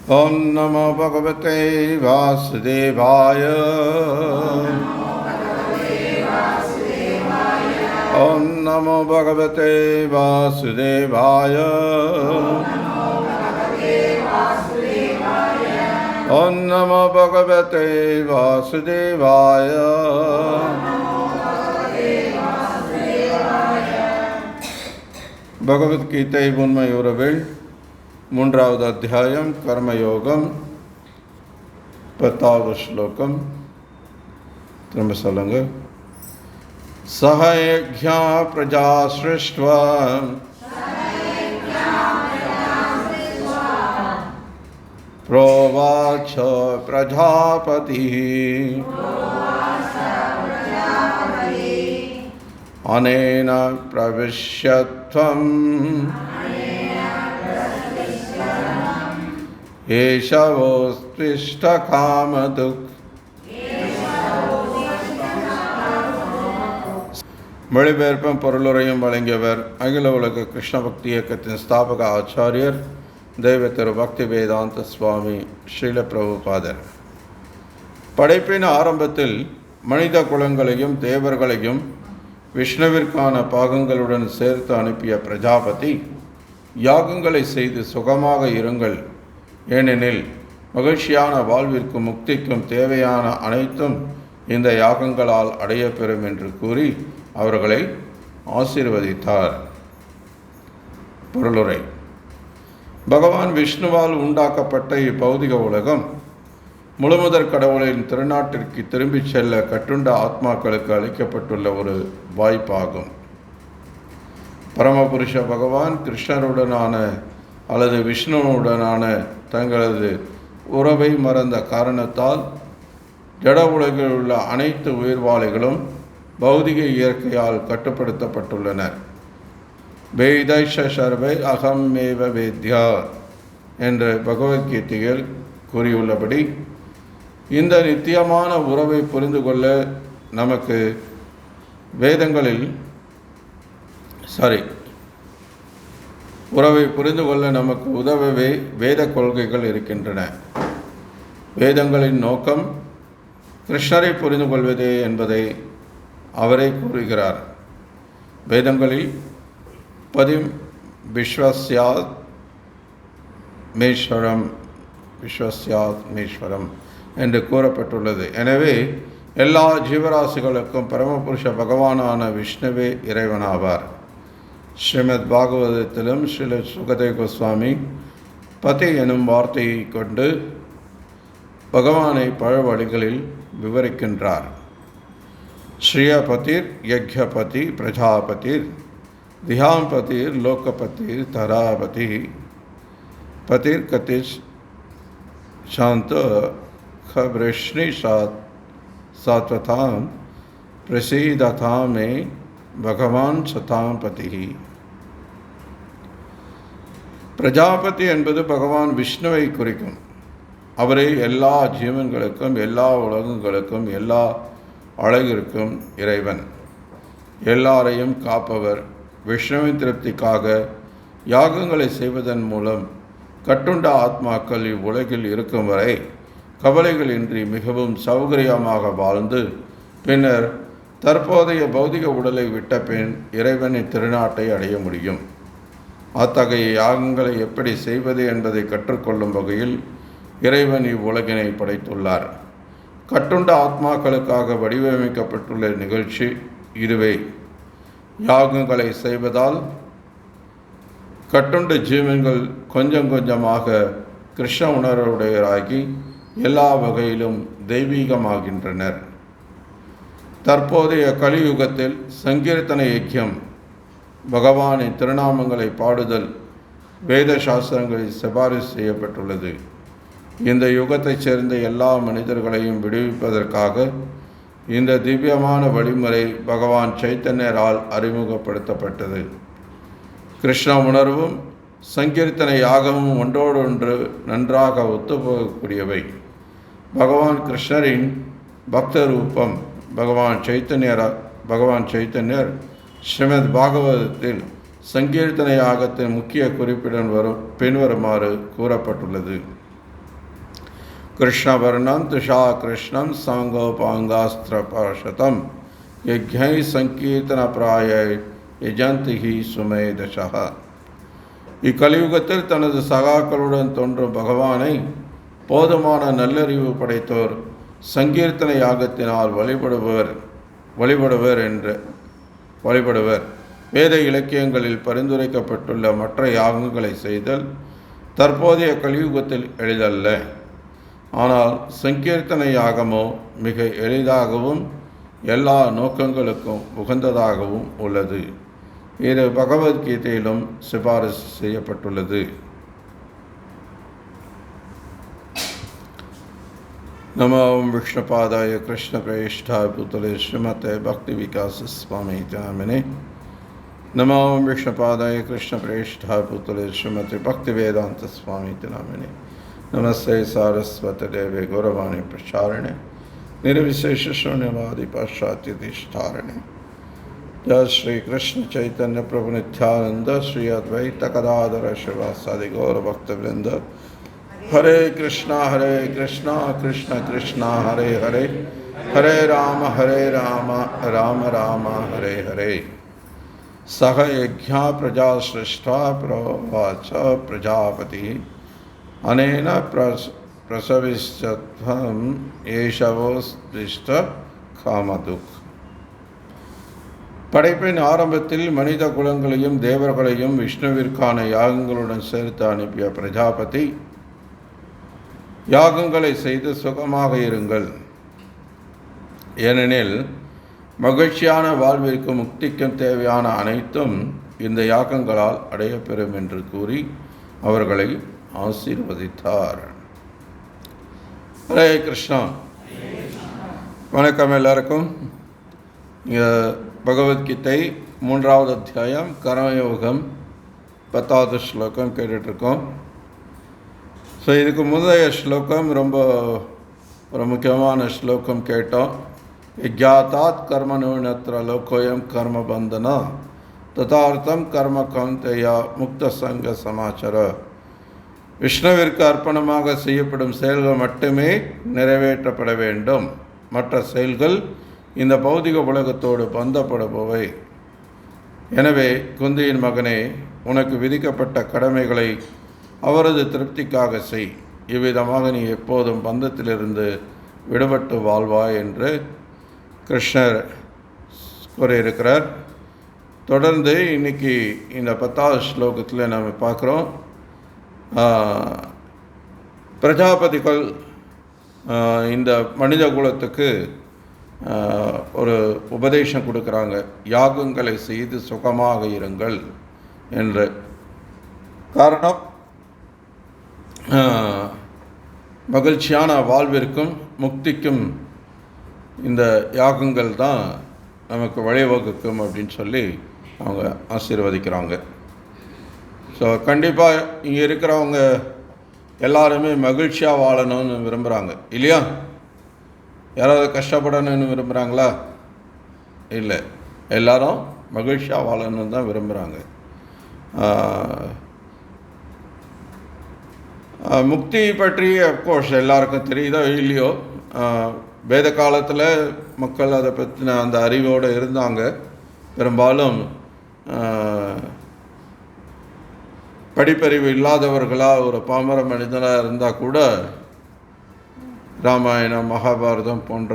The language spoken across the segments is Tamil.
ॐ नमो भगवते वासुदेवाय। ॐ नमो भगवते वासुदेवाय। ॐ नमो भगवते वासुदेवाय। பகவத்கீதை உண்மையுறவில் 3வது அத்தியாயம் கர்மயோகம் 10வது ஸ்லோகம். திரும்ப சொல்லுங்க. சஹயக்ஞா பிரஜா ஸ்ருஷ்ட்வா ப்ரோவாச்ச பிரஜாபதி அனேன பிரவிஷ்யத்வம் ஏஷவோஸ்திஷ்ட காமதுக். மொழிபெயர்ப்பும் பொருளுரையும் வழங்கியவர் அகில உலக கிருஷ்ண பக்தி இயக்கத்தின் ஸ்தாபக ஆச்சாரியர் தெய்வ திரு பக்தி வேதாந்த சுவாமி ஸ்ரீல பிரபுபாதர். படைப்பின் ஆரம்பத்தில் மனித குலங்களையும் தேவர்களையும் விஷ்ணுவிற்கான பாகங்களுடன் சேர்த்து அனுப்பிய பிரஜாபதி, யாகங்களை செய்து சுகமாக இருங்கள், ஏனெனில் மகிழ்ச்சியான வாழ்விற்கும் முக்திக்கும் தேவையான அனைத்தும் இந்த யாகங்களால் அடையப்பெறும் என்று கூறி அவர்களை ஆசீர்வதித்தார். பொருளுரை. பகவான் விஷ்ணுவால் உண்டாக்கப்பட்ட இப்பௌதிக உலகம் முழுமுதற் கடவுளின் திருநாட்டிற்கு திரும்பிச் செல்ல கட்டுண்ட ஆத்மாக்களுக்கு அளிக்கப்பட்டுள்ள ஒரு வாய்ப்பாகும். பரமபுருஷ பகவான் கிருஷ்ணருடனான அல்லது விஷ்ணுவுடனான தங்களது உறவை மறந்த காரணத்தால் ஜட உலகில் உள்ள அனைத்து உயிர்வாளிகளும் பௌதிக இயற்கையால் கட்டுப்படுத்தப்பட்டுள்ளனர். வேதைஷ சர்வை அகமேவ வேத்யா என்ற பகவத்கீதையில் கூறியுள்ளபடி, இந்த நித்தியமான உறவை புரிந்து கொள்ள நமக்கு உதவவே வேத கொள்கைகள் இருக்கின்றன. வேதங்களின் நோக்கம் கிருஷ்ணரை புரிந்து கொள்வதே என்பதை அவரே கூறுகிறார். வேதங்களில் பதிம் விஸ்வஸ்யாத் மேஸ்வரம் என்று கூறப்பட்டுள்ளது. எனவே எல்லா ஜீவராசிகளுக்கும் பரமபுருஷ பகவானான விஷ்ணுவே இறைவனாவார். ஸ்ரீமத் பாகவதத்திலும் ஸ்ரீல சுகதேவ கோஸ்வாமி பதி எனும் வார்த்தையை கொண்டு பகவானை பல வழிகளில் விவரிக்கின்றார். ஸ்ரீயபதிர் யக்ஞபதி பிரஜாபதிர் தியாம்பதிர் லோகபதிர் தராபதி பதிர் கதிஷ் சாந்த खबृष्णि सात्वतां प्रसीदतां मे பகவான் சதாம் பதி. பிரஜாபதி என்பது பகவான் விஷ்ணுவை குறிக்கும். அவரே எல்லா ஜீவன்களுக்கும், எல்லா உலகங்களுக்கும், எல்லா அழகிற்கும் இறைவன், எல்லாரையும் காப்பவர். விஷ்ணுவின் திருப்திக்காக யாகங்களை செய்வதன் மூலம் கட்டுண்ட ஆத்மாக்கள் இவ்வுலகில் இருக்கும் வரை கவலைகளின்றி மிகவும் சௌகரியமாக வாழ்ந்து பின்னர் தற்போதைய பௌதிக உடலை விட்ட பின் இறைவனின் திருநாட்டை அடைய முடியும். அத்தகைய யாகங்களை எப்படி செய்வது என்பதை கற்றுக்கொள்ளும் வகையில் இறைவன் இவ்வுலகினை படைத்துள்ளார். கட்டுண்ட ஆத்மாக்களுக்காக வடிவமைக்கப்பட்டுள்ள நிகழ்ச்சி இதுவே. யாகங்களை செய்வதால் கட்டுண்ட ஜீவன்கள் கொஞ்சம் கொஞ்சமாக கிருஷ்ண உணர்வுடையராகி எல்லா வகையிலும் தெய்வீகமாகின்றனர். தற்போதைய கலியுகத்தில் சங்கீர்த்தன யக்கியம், பகவானின் திருநாமங்களை பாடுதல் வேத சாஸ்திரங்களில் சிபாரிசு செய்யப்பட்டுள்ளது. இந்த யுகத்தைச் சேர்ந்த எல்லா மனிதர்களையும் விடுவிப்பதற்காக இந்த திவ்யமான வழிமுறை பகவான் சைத்தன்யரால் அறிமுகப்படுத்தப்பட்டது. கிருஷ்ண உணர்வும் சங்கீர்த்தன யாகமும் ஒன்றோடொன்று நன்றாக ஒத்துப்போகக்கூடியவை. பகவான் கிருஷ்ணரின் பக்த ரூபம் பகவான் சைத்தன்யர் ஸ்ரீமத் பாகவதத்தில் சங்கீர்த்தன யாகத்தின் முக்கிய குறிப்புடன் பின்வருமாறு கூறப்பட்டுள்ளது. कृष्णवर्णं तुषा कृष्णं सांगोपांगास्त्रपाशतं यज्ञै संकीर्तनप्राय यजन्ति ही सुमेधसः. இக்கலியுகத்தில் தனது சகாக்களுடன் தோன்றும் பகவானை போதுமான நல்லறிவு படைத்தோர் சங்கீர்த்தன யாகத்தினால் வழிபடுவர். வேத இலக்கியங்களில் பரிந்துரைக்கப்பட்டுள்ள மற்ற யாகங்களை செய்தல் தற்போதைய கலியுகத்தில் எளிதல்ல. ஆனால் சங்கீர்த்தன யாகமோ மிக எளிதாகவும் எல்லா நோக்கங்களுக்கும் உகந்ததாகவும் உள்ளது. இது பகவத்கீதையிலும் சிபாரிசு செய்யப்பட்டுள்ளது. நமோ விஷ்ணுபாதாய கிருஷ்ண பிரேஷ்டாய பூதலே ஸ்ரீமதே பக்தி விகாஸ் ஸ்வாமி நாமினே. நமோ விஷ்ணுபாதாய கிருஷ்ண பிரேஷ்டாய பூதலே ஸ்ரீமதே பக்தி வேதாந்த ஸ்வாமி நாமினே. நமஸ்தே சாரஸ்வதி தேவே கௌரவாணி பிரச்சாரிणे निर्विशेष शून्यवादी पाश्चात्यधिष्ठारिणे. जय श्री कृष्ण चैतन्य प्रभु नित्यानंद श्री अद्वैत गदाधर शिवासादि गौर भक्तवृंद. हरे कृष्णा कृष्ण कृष्णा हरे हरे, हरे राम राम राम हरे हरे. सह यज्ञा प्रजा सृष्टा प्रोवाच प्रजापति अनेन பிரசவிஷ்டத்வம் ஏஷவோஸ்திஷ்ட காமதுக். படைப்பின் ஆரம்பத்தில் மனித குலங்களையும் தேவர்களையும் விஷ்ணுவிற்கான யாகங்களுடன் சேர்த்து அனுப்பிய பிரஜாபதி, யாகங்களை செய்து சுகமாக இருங்கள், ஏனெனில் மகிழ்ச்சியான வாழ்விற்கும் முக்திக்கும் தேவையான அனைத்தும் இந்த யாகங்களால் அடையப்பெறும் என்று கூறி அவர்களை ஆசீர்வதித்தார். ஹரே கிருஷ்ணா. வணக்கம் எல்லாருக்கும். இங்கே பகவத்கீதை 3வது அத்தியாயம் கர்மயோகம் 10வது ஸ்லோகம் கேட்டுட்ருக்கோம். ஸோ இதுக்கு முந்தைய ஸ்லோகம் ரொம்ப ஒரு முக்கியமான ஸ்லோகம் கேட்டோம். யஜ்ஞாதாத் கர்மணோனத்ர லோகோயம் கர்ம பந்தனா ததார்த்தம் கர்ம கௌந்தேயா முக்த சங்க சமாச்சார. விஷ்ணுவிற்கு அர்ப்பணமாக செய்யப்படும் செயல்கள் மட்டுமே நிறைவேற்றப்பட வேண்டும். மற்ற செயல்கள் இந்த பௌதிக உலகத்தோடு பந்தப்படுபவை. எனவே குந்தியின் மகனே, உனக்கு விதிக்கப்பட்ட கடமைகளை அவரது திருப்திக்காக செய். இவ்விதமாக நீ எப்போதும் பந்தத்திலிருந்து விடுபட்டு வாழ்வாய் என்று கிருஷ்ணர் கூறியிருக்கிறார். தொடர்ந்து இன்னைக்கு இந்த 10வது ஸ்லோகத்தில் நம்ம பார்க்குறோம். பிரஜாபதிகள் இந்த மனித குலத்துக்கு ஒரு உபதேசம் கொடுக்குறாங்க. யாகங்களை செய்து சுகமாக இருங்கள் என்று. காரணம், மகிழ்ச்சியான வாழ்விற்கும் முக்திக்கும் இந்த யாகங்கள் தான் நமக்கு வழிவகுக்கும் அப்படின்னு சொல்லி அவங்க ஆசீர்வதிக்கிறாங்க. ஸோ கண்டிப்பாக இங்கே இருக்கிறவங்க எல்லாருமே மகிழ்ச்சியாக வாழணும்னு விரும்புகிறாங்க இல்லையா? யாராவது கஷ்டப்படணும்னு விரும்புகிறாங்களா? இல்லை, எல்லாரும் மகிழ்ச்சியாக வாழணும்னு தான் விரும்புகிறாங்க. முக்தி பற்றி அஃப்கோர்ஸ் எல்லாருக்கும் தெரியுதோ இல்லையோ, வேத காலத்தில் மக்கள் அதை பற்றின அந்த அறிவோடு இருந்தாங்க. பெரும்பாலும் படிப்பறிவு இல்லாதவர்களாக ஒரு பாமர மனிதனாக இருந்தால் கூட ராமாயணம் மகாபாரதம் போன்ற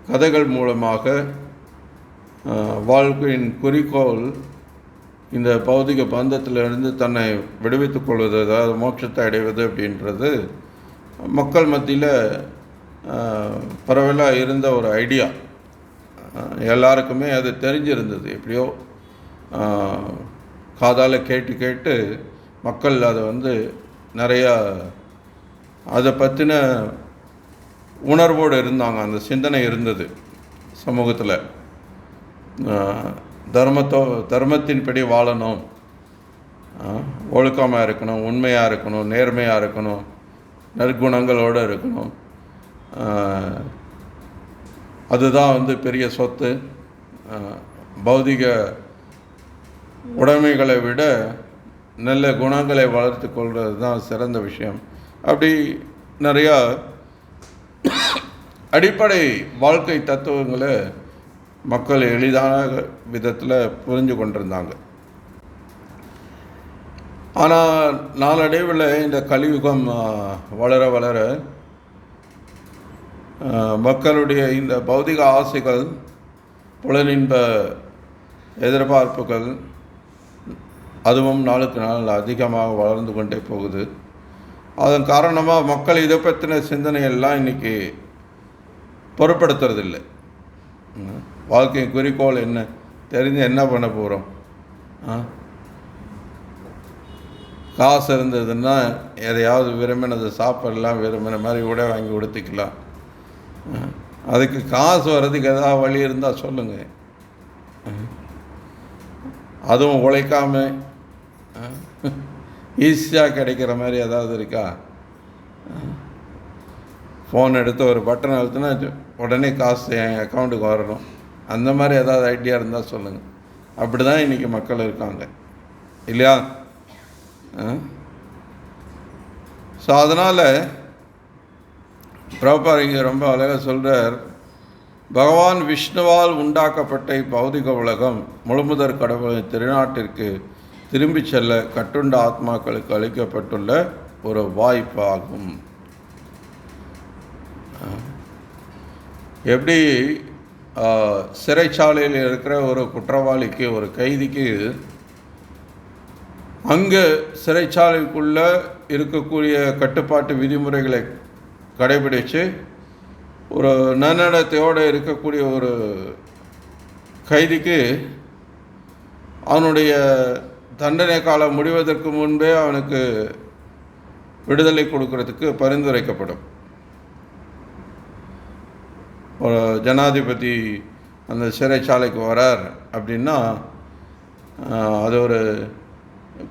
கதைகள் மூலமாக வாழ்க்கையின் குறிக்கோள் இந்த பௌதிக பந்தத்திலிருந்து தன்னை விடுவித்துக் கொள்வது, அதாவது மோட்சத்தை அடைவது அப்படின்றது மக்கள் மத்தியில் பரவலாக இருந்த ஒரு ஐடியா. எல்லாருக்குமே அது தெரிஞ்சிருந்தது. எப்படியோ காதால் கேட்டு மக்கள் அதை நிறையா அதை பற்றின உணர்வோடு இருந்தாங்க. அந்த சிந்தனை இருந்தது சமூகத்தில். தர்மத்தின்படி வாழணும், ஒழுக்கமாக இருக்கணும், உண்மையாக இருக்கணும், நேர்மையாக இருக்கணும், நற்குணங்களோடு இருக்கணும். அதுதான் பெரிய சொத்து. பௌதிக உடைமைகளை விட நல்ல குணங்களை வளர்த்து கொள்வது தான் சிறந்த விஷயம். அப்படி நிறையா அடிப்படை வாழ்க்கை தத்துவங்களை மக்கள் எளிதான விதத்தில் புரிஞ்சு கொண்டிருந்தாங்க. ஆனால் நாளடைவில் இந்த கலியுகம் வளர வளர மக்களுடைய இந்த பௌதிக ஆசைகள், புலனின்ப எதிர்பார்ப்புகள் அதுவும் நாளுக்கு நாள் அதிகமாக வளர்ந்து கொண்டே போகுது. அதன் காரணமாக மக்கள் இதை பற்றின சிந்தனையெல்லாம் இன்றைக்கி பொருட்படுத்துறதில்லை. வாழ்க்கை குறிக்கோள் என்ன, தெரிஞ்சு என்ன பண்ண போகிறோம்? காசு இருந்ததுன்னா எதையாவது விரும்பினதை சாப்பிடலாம், விரும்பின மாதிரி உடை வாங்கி உடுத்திக்கலாம். அதுக்கு காசு வர்றதுக்கு எதாவது வழி இருந்தால் சொல்லுங்கள். அதுவும் உழைக்காமல் ஈஸியாக கிடைக்கிற மாதிரி ஏதாவது இருக்கா? ஃபோன் எடுத்து ஒரு பட்டன் அழுத்தினா உடனே காசு என் அக்கௌண்ட்டுக்கு வரணும். அந்த மாதிரி ஏதாவது ஐடியா இருந்தால் சொல்லுங்கள். அப்படி தான் இன்றைக்கி மக்கள் இருக்காங்க இல்லையா? ஸோ அதனால் பிரபுபாதர் இங்கே ரொம்ப அழகாக சொல்கிறார், பகவான் விஷ்ணுவால் உண்டாக்கப்பட்ட இப்பௌதிக உலகம் முழுமுதற் கடவுளின் திருநாட்டிற்கு திரும்பி செல்ல கட்டுண்ட ஆத்மாக்களுக்கு அளிக்கப்பட்டுள்ள ஒரு வாய்ப்பாகும். எப்படி சிறைச்சாலையில் இருக்கிற ஒரு குற்றவாளிக்கு, ஒரு கைதிக்கு அங்கே சிறைச்சாலைக்குள்ளே இருக்கக்கூடிய கட்டுப்பாட்டு விதிமுறைகளை கடைபிடித்து ஒரு நன்னடத்தையோடு இருக்கக்கூடிய ஒரு கைதிக்கு அவனுடைய தண்டனை காலம் முடிவதற்கு முன்பே அவனுக்கு விடுதலை கொடுக்கறதுக்கு பரிந்துரைக்கப்படும். ஒரு ஜனாதிபதி அந்த சிறைச்சாலைக்கு வரார் அப்படின்னா அது ஒரு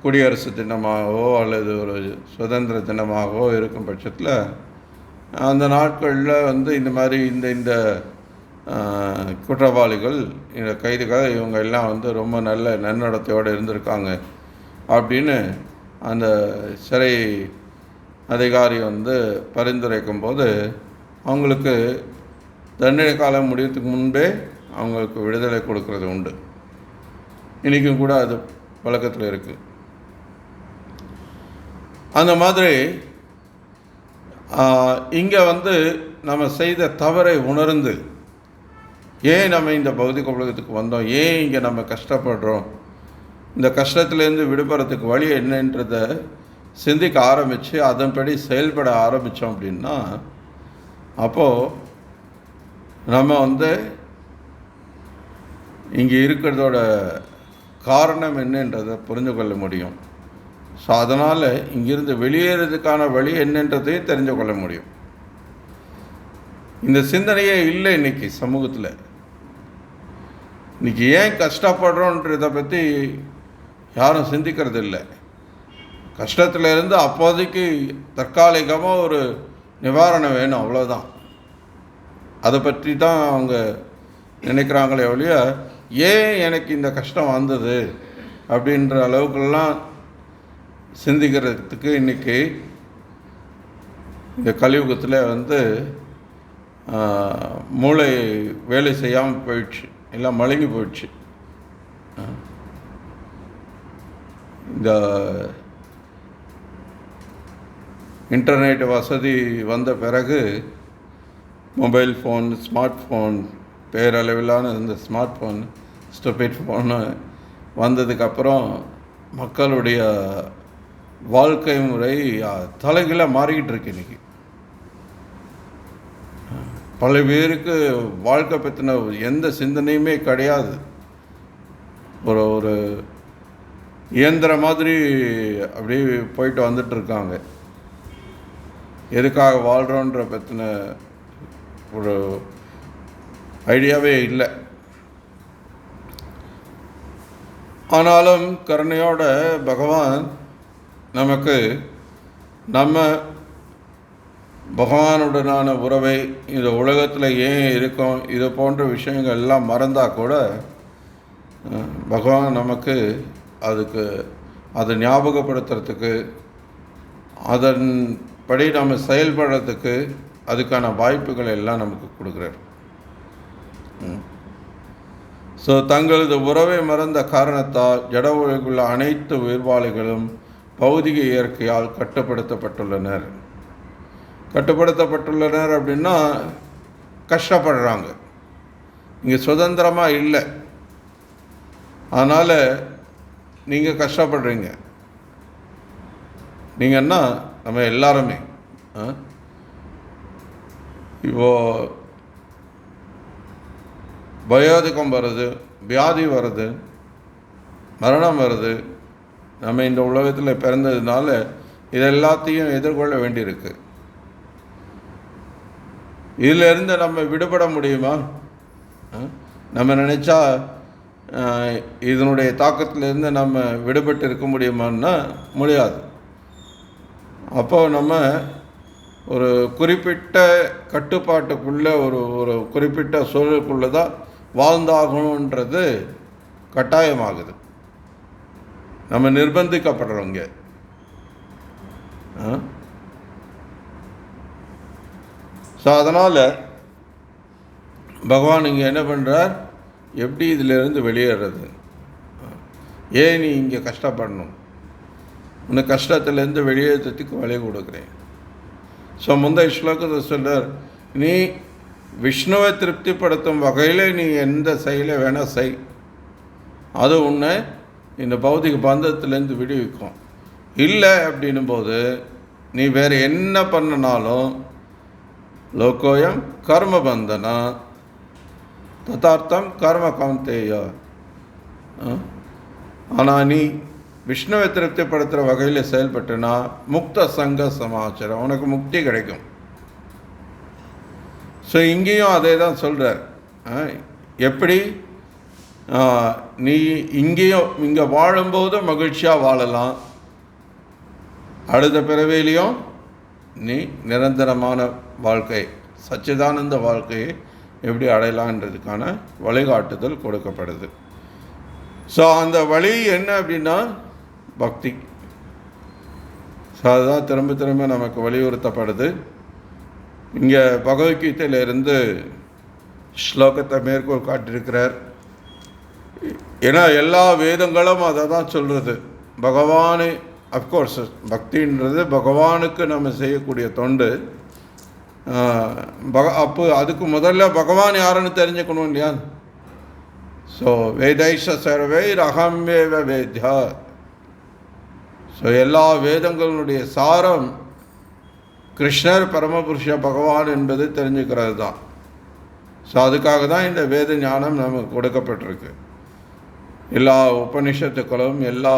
குடியரசு தினமாகவோ அல்லது ஒரு சுதந்திர தினமாகவோ இருக்கும் பட்சத்தில் அந்த நாட்களில் இந்த மாதிரி இந்த குற்றவாளிகள், இந்த கைதிகள், இவங்க எல்லாம் ரொம்ப நல்ல நன்னடத்தையோடு இருந்திருக்காங்க அப்படின்னு அந்த சிறை அதிகாரி பரிந்துரைக்கும் போது அவங்களுக்கு தண்டனை காலம் முடியறதுக்கு முன்பே அவங்களுக்கு விடுதலை கொடுக்கறது உண்டு. இன்றைக்கும் கூட அது வழக்கத்தில் இருக்குது. அந்த மாதிரி இங்கே நம்ம செய்த தவறை உணர்ந்து ஏன் நம்ம இந்த பௌதிக உலகத்துக்கு வந்தோம், ஏன் இங்கே நம்ம கஷ்டப்படுறோம், இந்த கஷ்டத்துலேருந்து விடுபடுறதுக்கு வழி என்னன்றதை சிந்திக்க ஆரம்பித்து அதன்படி செயல்பட ஆரம்பித்தோம் அப்படின்னா அப்போது நம்ம இங்கே இருக்கிறதோட காரணம் என்னன்றதை புரிந்து கொள்ள முடியும். ஸோ அதனால் இங்கிருந்து வெளியேறதுக்கான வழி என்னன்றதையும் தெரிஞ்சு கொள்ள முடியும். இந்த சிந்தனையே இல்லை இன்றைக்கி சமூகத்தில். இன்றைக்கி ஏன் கஷ்டப்படுறோன்றதை பற்றி யாரும் சிந்திக்கிறது இல்லை. கஷ்டத்தில் இருந்து அப்போதைக்கு தற்காலிகமாக ஒரு நிவாரணம் வேணும், அவ்வளோதான். அதை பற்றி தான் அவங்க நினைக்கிறாங்களே ஒழிய ஏன் எனக்கு இந்த கஷ்டம் வந்தது அப்படின்ற அளவுக்கெல்லாம் சிந்திக்கிறதுக்கு இன்றைக்கி இந்த கலியுகத்தில் மூளை வேலை செய்யாமல் போயிடுச்சு, எல்லாம் மழுங்கி போயிடுச்சு. இந்த இன்டர்நெட் வசதி வந்த பிறகு மொபைல் ஃபோன், ஸ்மார்ட் ஃபோன், பேரளவிலான இந்த ஸ்மார்ட் ஃபோன், ஸ்டூபிட் ஃபோனு வந்ததுக்கப்புறம் மக்களுடைய வாழ்க்கை முறை தலைகீழாக மாறிக்கிட்டு இருக்கு. இன்றைக்கி பல பேருக்கு வாழ்க்கை பற்றின எந்த சிந்தனையுமே கிடையாது. ஒரு இயந்திர மாதிரி அப்படியே போயிட்டு வந்துட்டுருக்காங்க. எதுக்காக வாழ்கிறோன்ற பற்றின ஒரு ஐடியாவே இல்லை. ஆனாலும் கருணையோட பகவான் நமக்கு நம்ம பகவானுடனான உறவை, இந்த உலகத்தில் ஏன் இருக்கோம், இது போன்ற விஷயங்கள் எல்லாம் மறந்தால் கூட பகவான் நமக்கு அதை ஞாபகப்படுத்துறதுக்கு, அதன் படி நம்ம செயல்படுறதுக்கு அதுக்கான வாய்ப்புகள் எல்லாம் நமக்கு கொடுக்குறார். ஸோ தங்களது உறவை மறந்த காரணத்தால் ஜட உலகுள்ள அனைத்து உயிர்வாளிகளும் பௌதிக இயற்கையால் கட்டுப்படுத்தப்பட்டுள்ளனர். அப்படின்னா கஷ்டப்படுறாங்க, இங்கே சுதந்திரமாக இல்லை, அதனால் நீங்கள் கஷ்டப்படுறீங்க. நீங்கன்னா நம்ம எல்லாருமே இப்போது வயோதிகம் வருது, வியாதி வருது, மரணம் வருது. நம்ம இந்த உலகத்தில் பிறந்ததுனால இது எல்லாத்தையும் எதிர்கொள்ள வேண்டியிருக்கு. இதிலிருந்து நம்ம விடுபட முடியுமா? நம்ம நினச்சா இதனுடைய தாக்கத்திலேருந்து நம்ம விடுபட்டு இருக்க முடியுமான்னா முடியாது. அப்போ நம்ம ஒரு குறிப்பிட்ட கட்டுப்பாட்டுக்குள்ளே ஒரு குறிப்பிட்ட சூழலுக்குள்ளே தான் வாழ்ந்தாகணுன்றது கட்டாயமாகுது. நம்ம நிர்பந்திக்கப்படுறோங்க. ஸோ அதனால் பகவான் இங்கே என்ன பண்ணுறார், எப்படி இதிலிருந்து வெளியேறது, ஏன் நீ இங்கே கஷ்டப்படணும், உனக்கு கஷ்டத்துலேருந்து வெளியேற்றத்துக்கு வழி கொடுக்குறேன். ஸோ முந்தைய ஸ்லோகத்தை சொல்கிறார், நீ விஷ்ணுவை திருப்திப்படுத்தும் வகையில் நீ எந்த செயலை வேணால் செய், அது உன்னை இந்த பௌதிக பந்தத்திலேருந்து விடுவிக்கும். இல்லை அப்படின்னும் போது நீ வேறு என்ன பண்ணினாலும் லோகோயம் கர்ம பந்தனா ததார்த்தம் கர்ம கௌந்தேயா. ஆனால் நீ விஷ்ணுவை திருப்திப்படுத்துகிற வகையில் செயல்பட்டுனா முக்த சங்க சமாச்சாரம், உனக்கு முக்தி கிடைக்கும். ஸோ இங்கேயும் அதே தான் சொல்கிறார். எப்படி நீ இங்கே வாழும்போது மகிழ்ச்சியாக வாழலாம், அடுத்த பிறவிலையும் நீ நிரந்தரமான வாழ்க்கை, சச்சிதானந்த வாழ்க்கையை எப்படி அடையலான்றதுக்கான வழிகாட்டுதல் கொடுக்கப்படுது. ஸோ அந்த வழி என்ன அப்படின்னா பக்தி. ஸோ அதுதான் திரும்ப திரும்ப நமக்கு வலியுறுத்தப்படுது. இங்கே பகவத்கீதையிலிருந்து ஸ்லோகத்தை மேற்கோள் காட்டியிருக்கிறார். ஏன்னா எல்லா வேதங்களும் அதை தான் சொல்கிறது. பகவானை அஃப்கோர்ஸ் பக்தின்றது பகவானுக்கு நம்ம செய்யக்கூடிய தொண்டு. அப்போ அதுக்கு முதல்ல பகவான் யாருன்னு தெரிஞ்சுக்கணும் இல்லையா? ஸோ வேதைஷ சர்வை ரகம்வேவ வேத்யா. ஸோ எல்லா வேதங்களுடைய சாரம் கிருஷ்ணர் பரமபுருஷ பகவான் என்பது தெரிஞ்சுக்கிறது தான். ஸோ அதுக்காக தான் இந்த வேத ஞானம் நமக்கு கொடுக்கப்பட்டிருக்கு. எல்லா உபனிஷத்துக்களும் எல்லா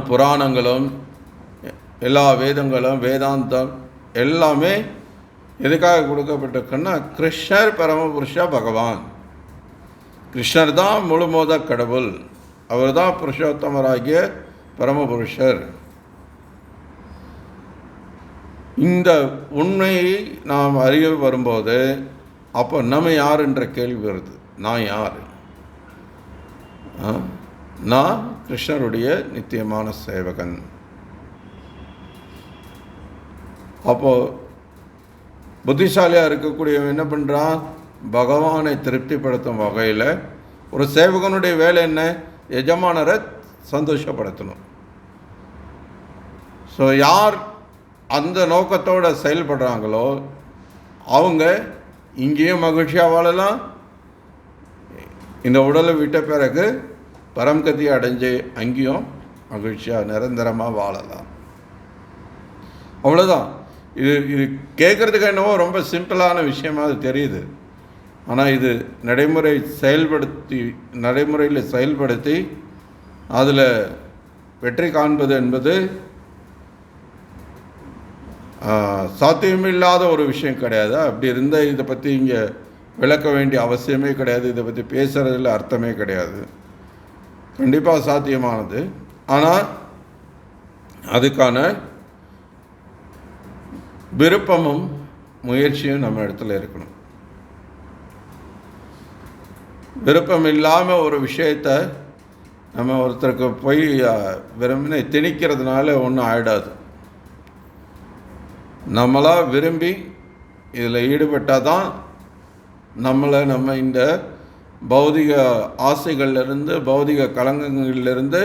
புராணங்களும் எல்லா வேதங்களும் வேதாந்தம் எல்லாமே எதுக்காக கொடுக்கப்பட்டிருக்குன்னா கிருஷ்ணர் பரமபுருஷ பகவான், கிருஷ்ணர் தான் முழுமோத கடவுள், அவர் தான் புருஷோத்தமராகிய பரமபுருஷர். இந்த உண்மையை நாம் அறிய வரும்போது அப்போ நம்ம யார் என்ற கேள்வி வருது. நான் யார்? நான் கிருஷ்ணருடைய நித்தியமான சேவகன். அப்போது புத்திசாலியாக இருக்கக்கூடியவன் என்ன பண்ணுறான், பகவானை திருப்திப்படுத்தும் வகையில் ஒரு சேவகனுடைய வேலை என்ன, எஜமானரை சந்தோஷப்படுத்தணும். ஸோ யார் அந்த நோக்கத்தோடு செயல்படுறாங்களோ அவங்க இங்கேயும் மகிழ்ச்சியாக வாழலாம், இந்த உடலை விட்ட பிறகு பரம்கதி அடைஞ்சு அங்கேயும் மகிழ்ச்சியாக நிரந்தரமாக வாழலாம். அவ்வளோதான். இது கேட்குறதுக்கு என்னவோ ரொம்ப சிம்பிளான விஷயமாக அது தெரியுது. ஆனால் இது நடைமுறையில் செயல்படுத்தி அதில் வெற்றி காண்பது என்பது சாத்தியமில்லாத ஒரு விஷயம் கிடையாது. அப்படி இருந்தால் இதை பற்றி இங்கே விளக்க வேண்டிய அவசியமே கிடையாது, இதை பற்றி பேசுகிறதுல அர்த்தமே கிடையாது. கண்டிப்பாக சாத்தியமானது. ஆனால் அதுக்கான விருப்பமும் முயற்சியும் நம்ம இடத்துல இருக்கணும். விருப்பம் இல்லாமல் ஒரு விஷயத்தை நம்ம ஒருத்தருக்கு போய் விரும்பின திணிக்கிறதுனால ஒன்றும் ஆகிடாது. நம்மளாக விரும்பி இதில் ஈடுபட்டால் தான் நம்ம இந்த பௌதிக ஆசைகள்லேருந்து, பௌதிக கலங்கங்களிலிருந்து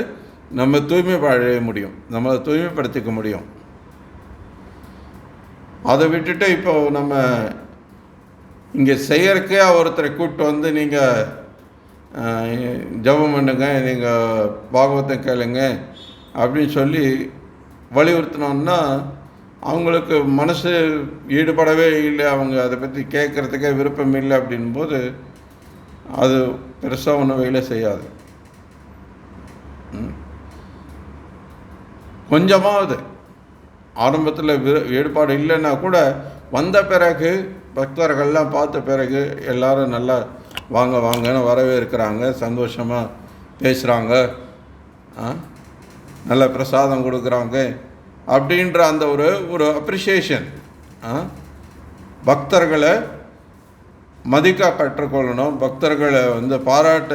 நம்ம தூய்மை அடைய முடியும், நம்மளை தூய்மைப்படுத்திக்க முடியும். அதை விட்டுட்டு இப்போ நம்ம இங்கே செய்யறக்கே ஒருத்தரை கூப்பிட்டு வந்து நீங்கள் ஜெபம் பண்ணுங்க, நீங்கள் பாகவத்தை கேளுங்க அப்படின்னு சொல்லி வலியுறுத்தினோன்னா அவங்களுக்கு மனசு ஈடுபடவே இல்லை, அவங்க அதை பற்றி கேட்குறதுக்கே விருப்பம் இல்லை. அப்படின்போது அது பெருசாக ஒன்றும் வேலை செய்யாது. கொஞ்சமாவது ஆரம்பத்தில் ஈடுபாடு இல்லைன்னா கூட வந்த பிறகு பக்தர்கள்லாம் பார்த்த பிறகு எல்லாரும் நல்லா வாங்க வாங்கன்னு வரவேற்கிறாங்க, சந்தோஷமாக பேசுகிறாங்க, நல்ல பிரசாதம் கொடுக்குறாங்க அப்படின்ற அந்த ஒரு அப்ரிஷியேஷன், பக்தர்களை மதிக்க கற்றுக்கொள்ளணும், பக்தர்களை பாராட்ட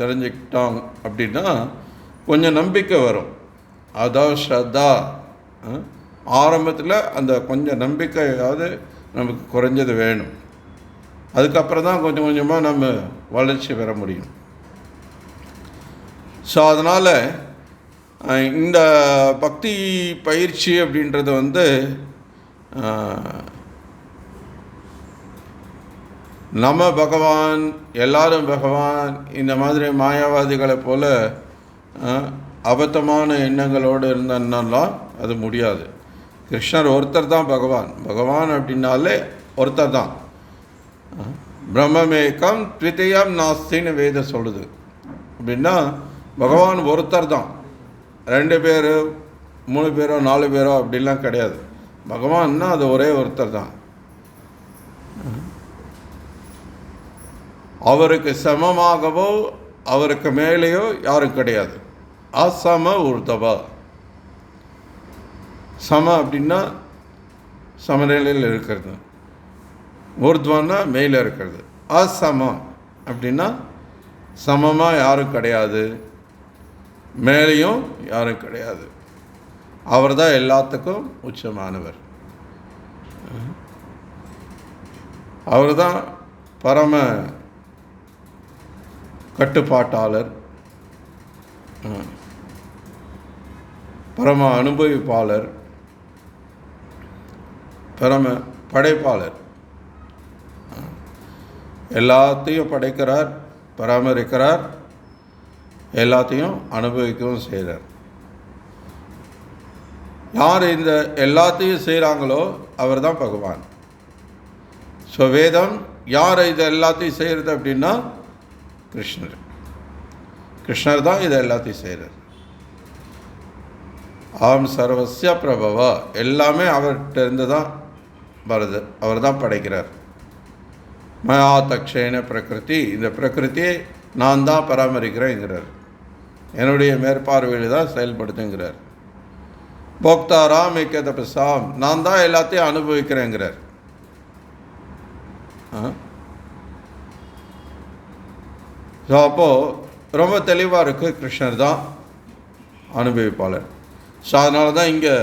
தெரிஞ்சுக்கிட்டோம் அப்படின்னா கொஞ்சம் நம்பிக்கை வரும். அதாவது ஸ்ரத்தா ஆரம்பத்தில் அந்த கொஞ்சம் நம்பிக்கையாவது நமக்கு குறைஞ்சது வேணும். அதுக்கப்புறம் தான் கொஞ்சம் கொஞ்சமாக நம்ம வளர்ச்சி பெற முடியும். ஸோ அதனால் இந்த பக்தி பயிற்சி அப்படின்றது நம்ம பகவான், எல்லாரும் பகவான், இந்த மாதிரி மாயாவாதிகளை போல் அபத்தமான எண்ணங்களோடு இருந்தனாலாம் அது முடியாது. கிருஷ்ணர் ஒருத்தர் தான் பகவான். பகவான் அப்படின்னாலே ஒருத்தர் தான். பிரம்மமேகம் த்விதீயம் நாஸ்தின்னு வேதம் சொல்லுது. அப்படின்னா பகவான் ஒருத்தர் தான், 2 பேர் 3 பேரோ 4 பேரோ அப்படிலாம் கிடையாது. பகவான்னா அது ஒரே ஒருத்தர் தான். அவருக்கு சமமாகவோ அவருக்கு மேலேயோ யாரும் கிடையாது. அசம ஊர்தவா. சம அப்படின்னா சமநிலையில் இருக்கிறது, ஊர்துவான்னா மேலே இருக்கிறது. அசமம் அப்படின்னா சமமாக யாரும் கிடையாது, மேலேயும் யாரும் கிடையாது. அவர் தான் எல்லாத்துக்கும் உச்சமானவர். அவர் தான் பரம கட்டுப்பாட்டாளர், பரம அனுபவிப்பாளர், பரம படைப்பாளர். எல்லாத்தையும் படைக்கிறார், பராமரிக்கிறார், எல்லாத்தையும் அனுபவிக்கவும் செய்கிறார். யார் இந்த எல்லாத்தையும் செய்கிறாங்களோ அவர் தான் பகவான். ஸோ வேதம் யார் இதை எல்லாத்தையும் செய்கிறது அப்படின்னா கிருஷ்ணர். கிருஷ்ணர் தான் இதை எல்லாத்தையும் செய்கிறார். ஆம் சர்வஸ்ய பிரபவா, எல்லாமே அவர்கிட்ட இருந்து தான் வருது, அவர் தான் படைக்கிறார். மயா தக்ஷேன பிரகிருதி, இந்த பிரகிருதியை நான் தான் பராமரிக்கிறேங்கிறார், என்னுடைய மேற்பார்வையில் தான் செயல்படுத்துங்கிறார். போக்தாராம் ஏகதபசாம், நான் தான் எல்லாத்தையும் அனுபவிக்கிறேங்கிறார். ஸோ அப்போது ரொம்ப தெளிவாக இருக்குது, கிருஷ்ணர் தான் அனுபவிப்பாளர். ஸோ அதனால தான் இங்கே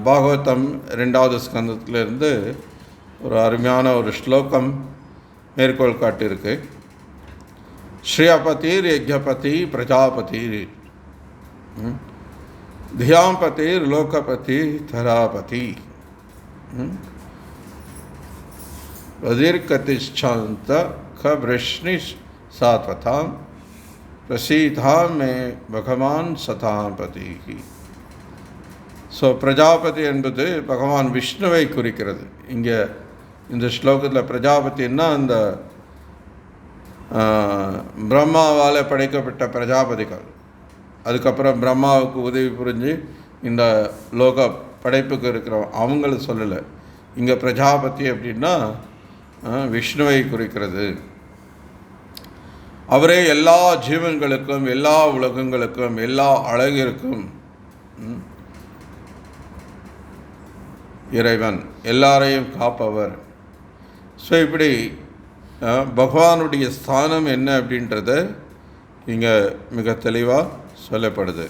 பாகவதம் 2வது ஸ்கந்தத்திலிருந்து ஒரு அருமையான ஒரு ஸ்லோகம் மேற்கோள் காட்டியிருக்கு. ஸ்ரீயபதிர் யஜ்ஞபதி பிரஜாபதிர் தியாம்பதிர் லோகபதி தராபதி வதிர்கதிஷ்சாந்த கபிருஷ்ணி சாத்வதாம் பிரசீதா மே பகவான் சதாபதி. ஸோ பிரஜாபதி என்பது பகவான் விஷ்ணுவை குறிக்கிறது. இங்கே இந்த ஸ்லோகத்தில் பிரஜாபதினா அந்த பிரம்மாவால் படைக்கப்பட்ட பிரஜாபதிகள், அதுக்கப்புறம் பிரம்மாவுக்கு உதவி புரிஞ்சு இந்த லோக படைப்புக்கு இருக்கிற அவங்கள சொல்லலை. இங்கே பிரஜாபதி அப்படின்னா விஷ்ணுவை குறிக்கிறது. அவரே எல்லா ஜீவன்களுக்கும், எல்லா உலகங்களுக்கும், எல்லா அழகிற்கும் இறைவன், எல்லாரையும் காப்பவர். ஸோ இப்படி பகவானுடைய ஸ்தானம் என்ன அப்படின்றத இங்கே மிக தெளிவாக சொல்லப்படுது.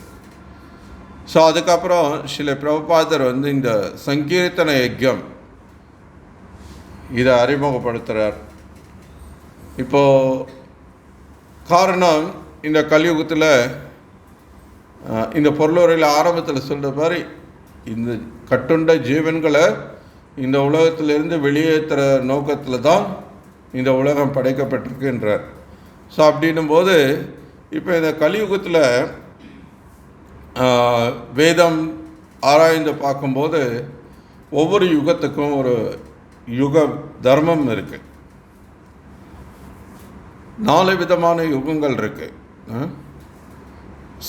ஸோ அதுக்கப்புறம் சில பிரபுபாதர் வந்து இந்த சங்கீர்த்தன யஜ்யம் இதை அறிமுகப்படுத்துகிறார். இப்போது காரணம், இந்த கலியுகத்தில் இந்த பொருளுரையில் ஆரம்பத்தில் சொல்கிற மாதிரி இந்த கட்டுண்ட ஜீவன்களை இந்த உலகத்திலிருந்து வெளியேற்றுற நோக்கத்தில் தான் இந்த உலகம் படைக்கப்பட்டிருக்குன்றார். ஸோ அப்படின்னும் போது இப்போ இந்த கலியுகத்தில் வேதம் ஆராய்ந்து பார்க்கும்போது ஒவ்வொரு யுகத்துக்கும் ஒரு யுக தர்மம் இருக்குது. 4 விதமான யுகங்கள் இருக்குது.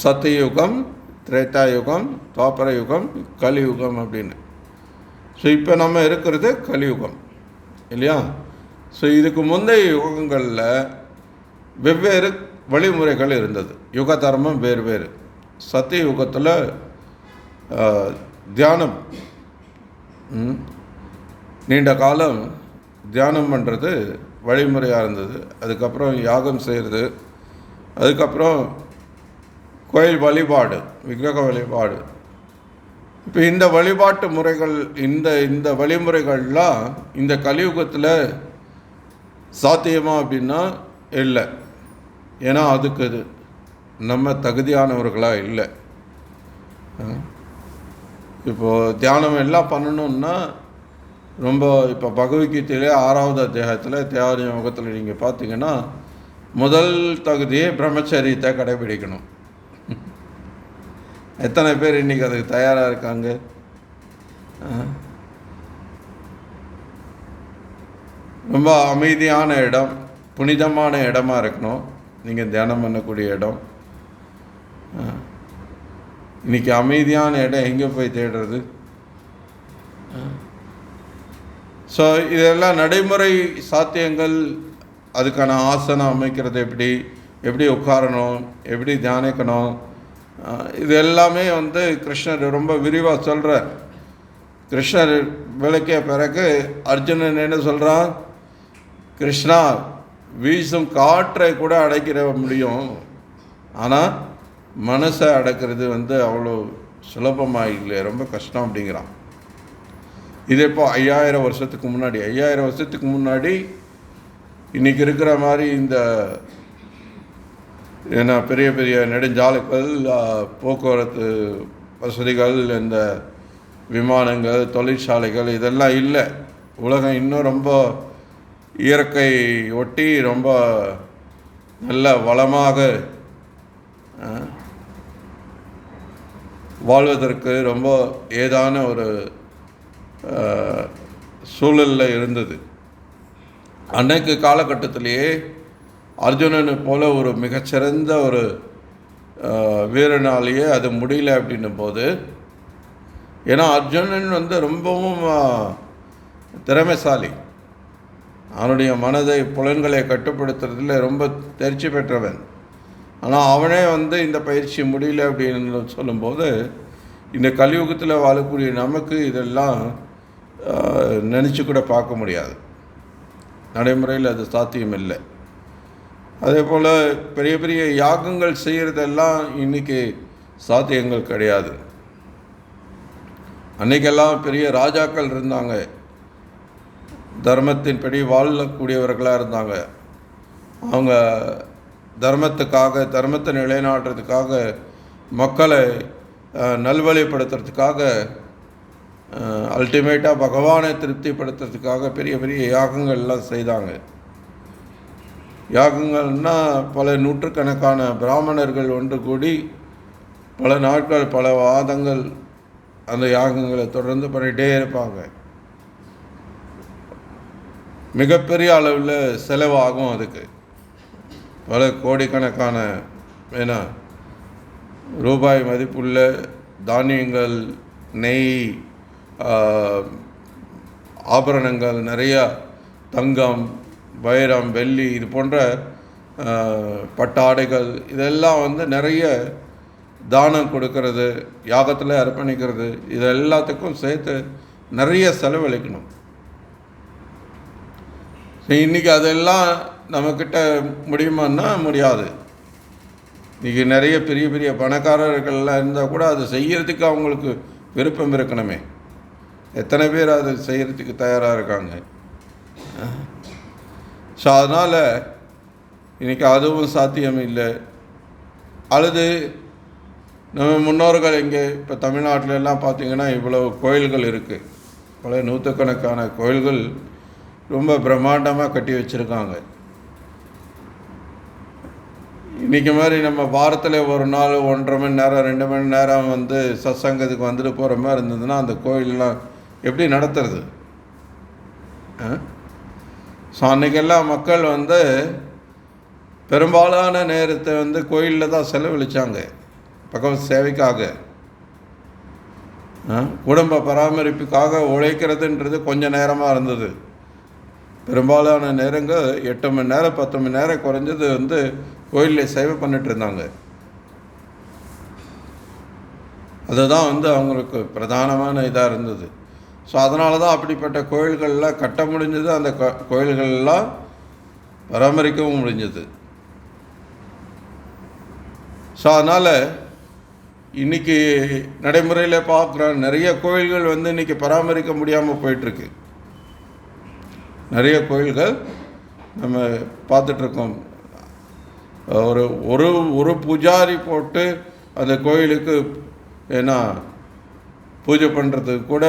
சத்தியுகம், திரேதா யுகம், துவாபர யுகம், கலியுகம் அப்படின்னு. ஸோ இப்போ நம்ம இருக்கிறது கலியுகம் இல்லையா? ஸோ இதுக்கு முந்தைய யுகங்களில் வெவ்வேறு வழிமுறைகள் இருந்தது. யுக தர்மம் வேறு வேறு. சத்தியுகத்தில் தியானம், நீண்ட காலம் தியானம் பண்ணுறது வழிமுறையாக இருந்தது. அதுக்கப்புறம் யாகம் செய்கிறது, அதுக்கப்புறம் கோயில் வழிபாடு, விக்கிரக வழிபாடு. இப்போ இந்த வழிபாட்டு முறைகள், இந்த வழிமுறைகள்லாம் இந்த கலியுகத்தில் சாத்தியமா அப்படின்னா இல்லை. ஏன்னா அதுக்கு நம்ம தகுதியானவர்களாக இல்லை. இப்போது தியானம் எல்லாம் பண்ணணுன்னா ரொம்ப, இப்போ பகவத்கீதையிலே 6வது அத்தியாயத்தில் தியாகி யோகத்தில் நீங்கள் பார்த்தீங்கன்னா முதல் தகுதியே பிரம்மச்சரியத்தை கடைபிடிக்கணும். எத்தனை பேர் இன்றைக்கி அதுக்கு தயாராக இருக்காங்க? ரொம்ப அமைதியான இடம், புனிதமான இடமா இருக்கணும் நீங்கள் தியானம் பண்ணக்கூடிய இடம். இன்றைக்கி அமைதியான இடம் எங்கே போய் தேடுறது? ஸோ இதெல்லாம் நடைமுறை சாத்தியங்கள். அதுக்கான ஆசனம் அமைக்கிறது எப்படி உட்காரணும், எப்படி தியானிக்கணும், இது எல்லாமே வந்து கிருஷ்ணர் ரொம்ப விரிவாக சொல்கிறார். கிருஷ்ணர் விளக்கிய பிறகு அர்ஜுனன் என்ன சொல்கிறான்? கிருஷ்ணா, வீசும் காற்றை கூட அடைக்கிற முடியும், ஆனால் மனசை அடக்கிறது வந்து அவ்வளோ சுலபமாக இல்லை, ரொம்ப கஷ்டம் அப்படிங்கிறான். இது இப்போ 5000 வருஷத்துக்கு முன்னாடி. 5000 வருஷத்துக்கு முன்னாடி இன்றைக்கி இருக்கிற மாதிரி இந்த ஏன்னா பெரிய பெரிய நெடுஞ்சாலைகள், போக்குவரத்து வசதிகள், இந்த விமானங்கள், தொழிற்சாலைகள் இதெல்லாம் இல்லை. உலகம் இன்னும் ரொம்ப இயற்கை ஒட்டி ரொம்ப நல்ல வளமாக வாழ்வதற்கு ரொம்ப ஏதான ஒரு சூழலில் இருந்தது. அன்னைக்கு காலகட்டத்திலேயே அர்ஜுனனை போல ஒரு மிகச்சிறந்த ஒரு வீரனாலேயே அது முடியல அப்படின்னும் போது, ஏன்னா அர்ஜுனன் வந்து ரொம்பவும் திறமைசாலி, அவனுடைய மனதை புலன்களை கட்டுப்படுத்துறதுல ரொம்ப தேர்ச்சி பெற்றவன். ஆனால் அவனே வந்து இந்த பயிற்சி முடியல அப்படின்னு சொல்லும்போது, இந்த கலியுகத்தில் வாழக்கூடிய நமக்கு இதெல்லாம் நினச்சி கூட பார்க்க முடியாது. நடைமுறையில் அது சாத்தியம் இல்லை. அதே போல் பெரிய பெரிய யாகங்கள் செய்கிறதெல்லாம் இன்றைக்கி சாத்தியங்கள் கிடையாது. அன்றைக்கெல்லாம் பெரிய ராஜாக்கள் இருந்தாங்க, தர்மத்தின்படி வாழக்கூடியவர்களாக இருந்தாங்க. அவங்க தர்மத்துக்காக, தர்மத்தை நிலைநாட்டுறதுக்காக, மக்களை நல்வழிப்படுத்துறதுக்காக, அல்டிமேட்டாக பகவானை திருப்திப்படுத்துறதுக்காக பெரிய பெரிய யாகங்கள்லாம் செய்தாங்க. யாகங்கள்னால் பல நூற்றுக்கணக்கான பிராமணர்கள் ஒன்று கூடி பல நாட்கள், பல வாதங்கள் அந்த யாகங்களை தொடர்ந்து பண்ணிகிட்டே இருப்பாங்க. மிகப்பெரிய அளவில் செலவாகும். அதுக்கு பல கோடிக்கணக்கான ரூபாய் மதிப்புள்ள தானியங்கள், நெய், ஆபரணங்கள், நிறையா தங்கம், வைரம், வெள்ளி, இது போன்ற பட்டாடைகள், இதெல்லாம் வந்து நிறைய தானம் கொடுக்கறது, யாகத்தில் அர்ப்பணிக்கிறது, இது எல்லாத்துக்கும் சேர்த்து நிறைய செலவழிக்கணும். இன்றைக்கி அதெல்லாம் நம்மக்கிட்ட முடியுமான்னா முடியாது. இன்றைக்கி நிறைய பெரிய பெரிய பணக்காரர்கள்லாம் இருந்தால் கூட அதை செய்கிறதுக்கு அவங்களுக்கு விருப்பம் இருக்கணுமே. எத்தனை பேர் அதை செய்கிறதுக்கு தயாராக இருக்காங்க? ஸோ அதனால் இன்றைக்கி அதுவும் சாத்தியம் இல்லை. அல்லது நம்ம முன்னோர்கள் இங்கே இப்போ தமிழ்நாட்டில் எல்லாம் பார்த்திங்கன்னா இவ்வளவு கோயில்கள் இருக்குது. பல நூற்றுக்கணக்கான கோயில்கள் ரொம்ப பிரம்மாண்டமாக கட்டி வச்சுருக்காங்க. இன்றைக்கி மாதிரி நம்ம வாரத்தில் ஒரு நாள் 1.5 மணி நேரம் 2 மணி நேரம் சத்சங்கத்துக்கு வந்துட்டு போகிற மாதிரி இருந்ததுன்னா அந்த கோயிலெலாம் எப்படி நடத்துறது? ஸோ அன்றைக்கெல்லாம் மக்கள் பெரும்பாலான நேரத்தை கோயிலில் தான் செலவழித்தாங்க பகவத் சேவைக்காக. குடும்ப பராமரிப்புக்காக உழைக்கிறதுன்றது கொஞ்சம் நேரமாக இருந்தது. பெரும்பாலான நேரங்கள் 8 மணி நேரம் 10 மணி நேரம் குறைஞ்சது கோயிலில் சேவை பண்ணிட்டு இருந்தாங்க. அதுதான் அவங்களுக்கு பிரதானமான இதாக இருந்தது. ஸோ அதனால தான் அப்படிப்பட்ட கோயில்கள்லாம் கட்ட முடிஞ்சது, அந்த கோயில்கள்லாம் பராமரிக்கவும் முடிஞ்சது. ஸோ அதனால் இன்றைக்கி நடைமுறையில் பார்க்குற நிறைய கோயில்கள் இன்றைக்கி பராமரிக்க முடியாமல் போயிட்டுருக்கு. நிறைய கோயில்கள் நம்ம பார்த்துட்ருக்கோம். ஒரு ஒரு ஒரு பூஜாரி போட்டு அந்த கோயிலுக்கு ஏன்னா பூஜை பண்ணுறதுக்கு கூட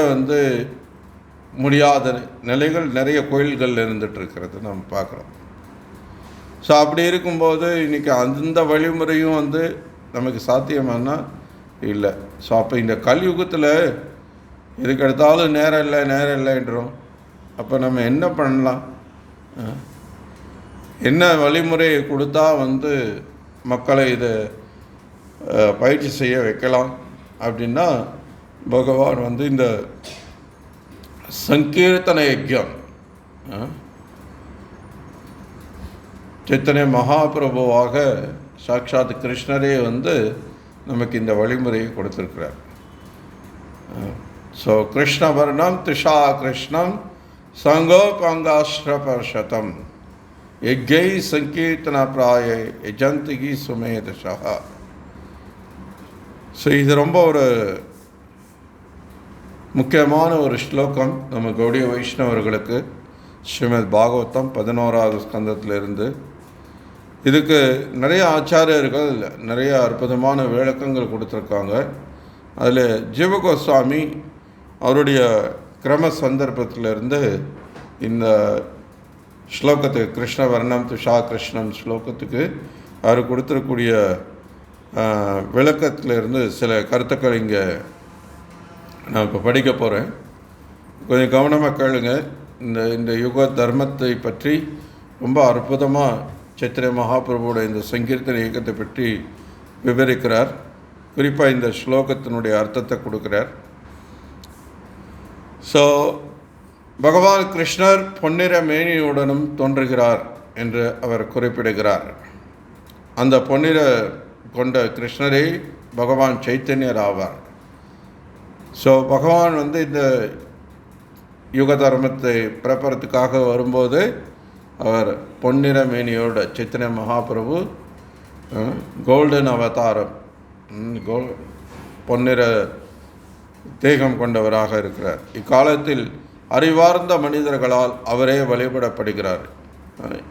முடியாத நிலைகள் நிறைய கோயில்கள் இருந்துகிட்ருக்கிறது நம்ம பார்க்குறோம். ஸோ அப்படி இருக்கும்போது இன்றைக்கி அந்த வழிமுறையும் நமக்கு சாத்தியமானா இல்லை. ஸோ அப்போ இந்த கலியுகத்தில் இதுக்கு எடுத்தாலும் நேரம் இல்லைன்றோம். அப்போ நம்ம என்ன பண்ணலாம்? என்ன வழிமுறையை கொடுத்தா மக்களை இதை பயிற்சி செய்ய வைக்கலாம் அப்படின்னா, பகவான் இந்த சங்கீர்த்தன யஜ்யம் சைத்தன்ய மகாபிரபுவாக சாட்சாத் கிருஷ்ணரே நமக்கு இந்த வழிமுறையை கொடுத்துருக்கிறார். ஸோ கிருஷ்ண வர்ணம் திஷா கிருஷ்ணம் சங்கோபங்காஸ்ரபர்ஷதம் யஜ்யை சங்கீர்த்தன பிராய யஜந்திகி சுமேதஷா. ஸோ இது ரொம்ப ஒரு முக்கியமான ஒரு ஸ்லோகம் நம்ம கௌடிய வைஷ்ணவர்களுக்கு. ஸ்ரீமத் பாகவதம் 11வது ஸ்கந்தத்திலிருந்து இதுக்கு நிறைய ஆச்சாரியர்கள் நிறைய அற்புதமான விளக்கங்கள் கொடுத்துருக்காங்க. அதில் ஜீவகோஸ்வாமி அவருடைய கிரம சந்தர்ப்பத்திலிருந்து இந்த ஸ்லோகத்துக்கு கிருஷ்ண வர்ணம் துஷா கிருஷ்ணம் ஸ்லோகத்துக்கு அவர் கொடுத்துருக்கூடிய விளக்கத்திலிருந்து சில கருத்துக்கள் இங்கே நான் இப்போ படிக்க போகிறேன். கொஞ்சம் கவனமாக கேளுங்க. இந்த யுக தர்மத்தை பற்றி ரொம்ப அற்புதமாக சைத்தன்ய மகாபிரபுவோட இந்த சங்கீர்த்தன இயக்கத்தை பற்றி விவரிக்கிறார். குறிப்பாக இந்த ஸ்லோகத்தினுடைய அர்த்தத்தை கொடுக்குறார். ஸோ பகவான் கிருஷ்ணர் பொன்னிற மேனியுடனும் தோன்றுகிறார் என்று அவர் குறிப்பிடுகிறார். அந்த பொன்னிற கொண்ட கிருஷ்ணரே பகவான் சைத்தன்யர் ஆவார். ஸோ பகவான் இந்த யுக தர்மத்தை பிறப்பறதுக்காக வரும்போது அவர் பொன்னிற மேனியோட சைத்தன்ய மகாபிரபு கோல்டன் அவதாரம் பொன்னிற தேகம் கொண்டவராக இருக்கிறார். இக்காலத்தில் அறிவார்ந்த மனிதர்களால் அவரே வழிபடப்படுகிறார்.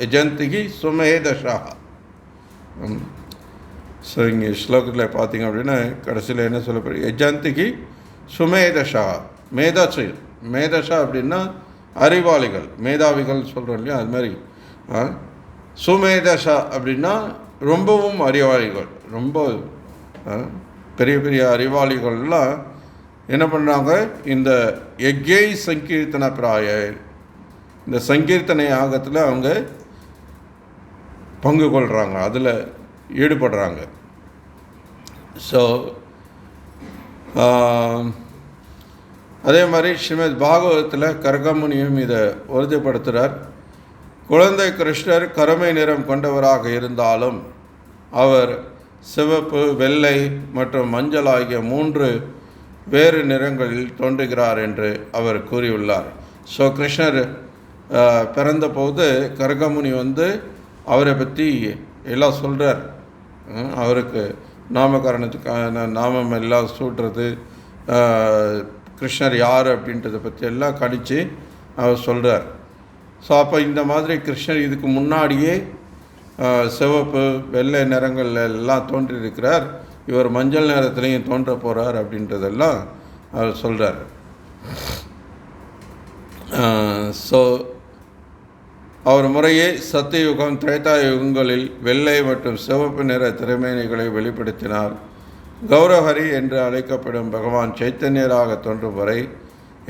யஜந்திகி சுமேதஷா. ஸோ இங்கே ஸ்லோகத்தில் பார்த்தீங்க அப்படின்னா கடைசியில் என்ன சொல்லப்படுது? யஜந்திகி சுமேதஷா. மேதஷா அப்படின்னா அறிவாளிகள், மேதாவிகள் சொல்கிறோம் இல்லையா, அது மாதிரி. சுமேதஷா அப்படின்னா ரொம்பவும் அறிவாளிகள், ரொம்ப பெரிய பெரிய அறிவாளிகள்லாம் என்ன பண்ணுறாங்க? இந்த யஜ்யை சங்கீர்த்தன பிராய இந்த சங்கீர்த்தனை யாகத்தில் அவங்க பங்கு கொள்கிறாங்க, அதில் ஈடுபடுறாங்க. ஸோ அதே மாதிரி ஸ்ரீமத் பாகவதத்தில் கர்கமுனியும் இதை உறுதிப்படுத்துகிறார். குழந்தை கிருஷ்ணர் கருமை நிறம் கொண்டவராக இருந்தாலும் அவர் சிவப்பு, வெள்ளை மற்றும் மஞ்சள் ஆகிய 3 வேறு நிறங்களில் தோன்றுகிறார் என்று அவர் கூறியுள்ளார். ஸோ கிருஷ்ணர் பிறந்தபோது கர்கமுனி அவரை பற்றி எல்லாம் சொல்கிறார். அவருக்கு நாமகரணத்துக்கான நாமம் எல்லாம் சூட்டுறது, கிருஷ்ணர் யார் அப்படின்றத பற்றி எல்லாம் கணித்து அவர் சொல்கிறார். ஸோ அப்போ இந்த மாதிரி கிருஷ்ணர் இதுக்கு முன்னாடியே சிவப்பு வெள்ளை நிறங்கள் எல்லாம் தோன்றியிருக்கிறார், இவர் மஞ்சள் நிறத்துலேயும் தோன்ற போகிறார் அப்படின்றதெல்லாம் அவர் சொல்கிறார். ஸோ அவர் முறையே சத்தியுகம் திரேதா யுகங்களில் வெள்ளை மற்றும் சிவப்பு நிற திறமைகளை வெளிப்படுத்தினார். கௌரஹரி என்று அழைக்கப்படும் பகவான் சைத்தன்யராக தோன்றும் வரை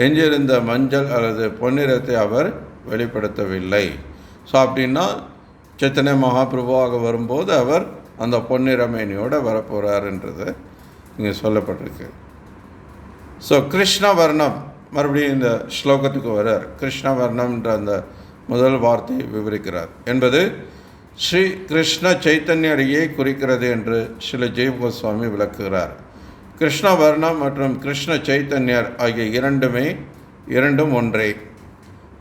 எஞ்சிருந்த மஞ்சள் அல்லது பொன்னிறத்தை அவர் வெளிப்படுத்தவில்லை. ஸோ அப்படின்னா சைத்தன்ய மகாபிரபுவாக வரும்போது அவர் அந்த பொன்னிறமேனியோடு வரப்போகிறாருன்றது இங்கே சொல்லப்பட்டிருக்கு. ஸோ கிருஷ்ண வர்ணம், மறுபடியும் இந்த ஸ்லோகத்துக்கு வர்றார். கிருஷ்ண வர்ணம்ன்ற அந்த முதல் வார்த்தையை விவரிக்கிறார் என்பது ஸ்ரீ கிருஷ்ண சைத்தன்யரையே குறிக்கிறது என்று ஸ்ரீல ஜீவ கோஸ்வாமி விளக்குகிறார். கிருஷ்ண வர்ணம் மற்றும் கிருஷ்ண சைத்தன்யர் ஆகிய இரண்டும் ஒன்றே.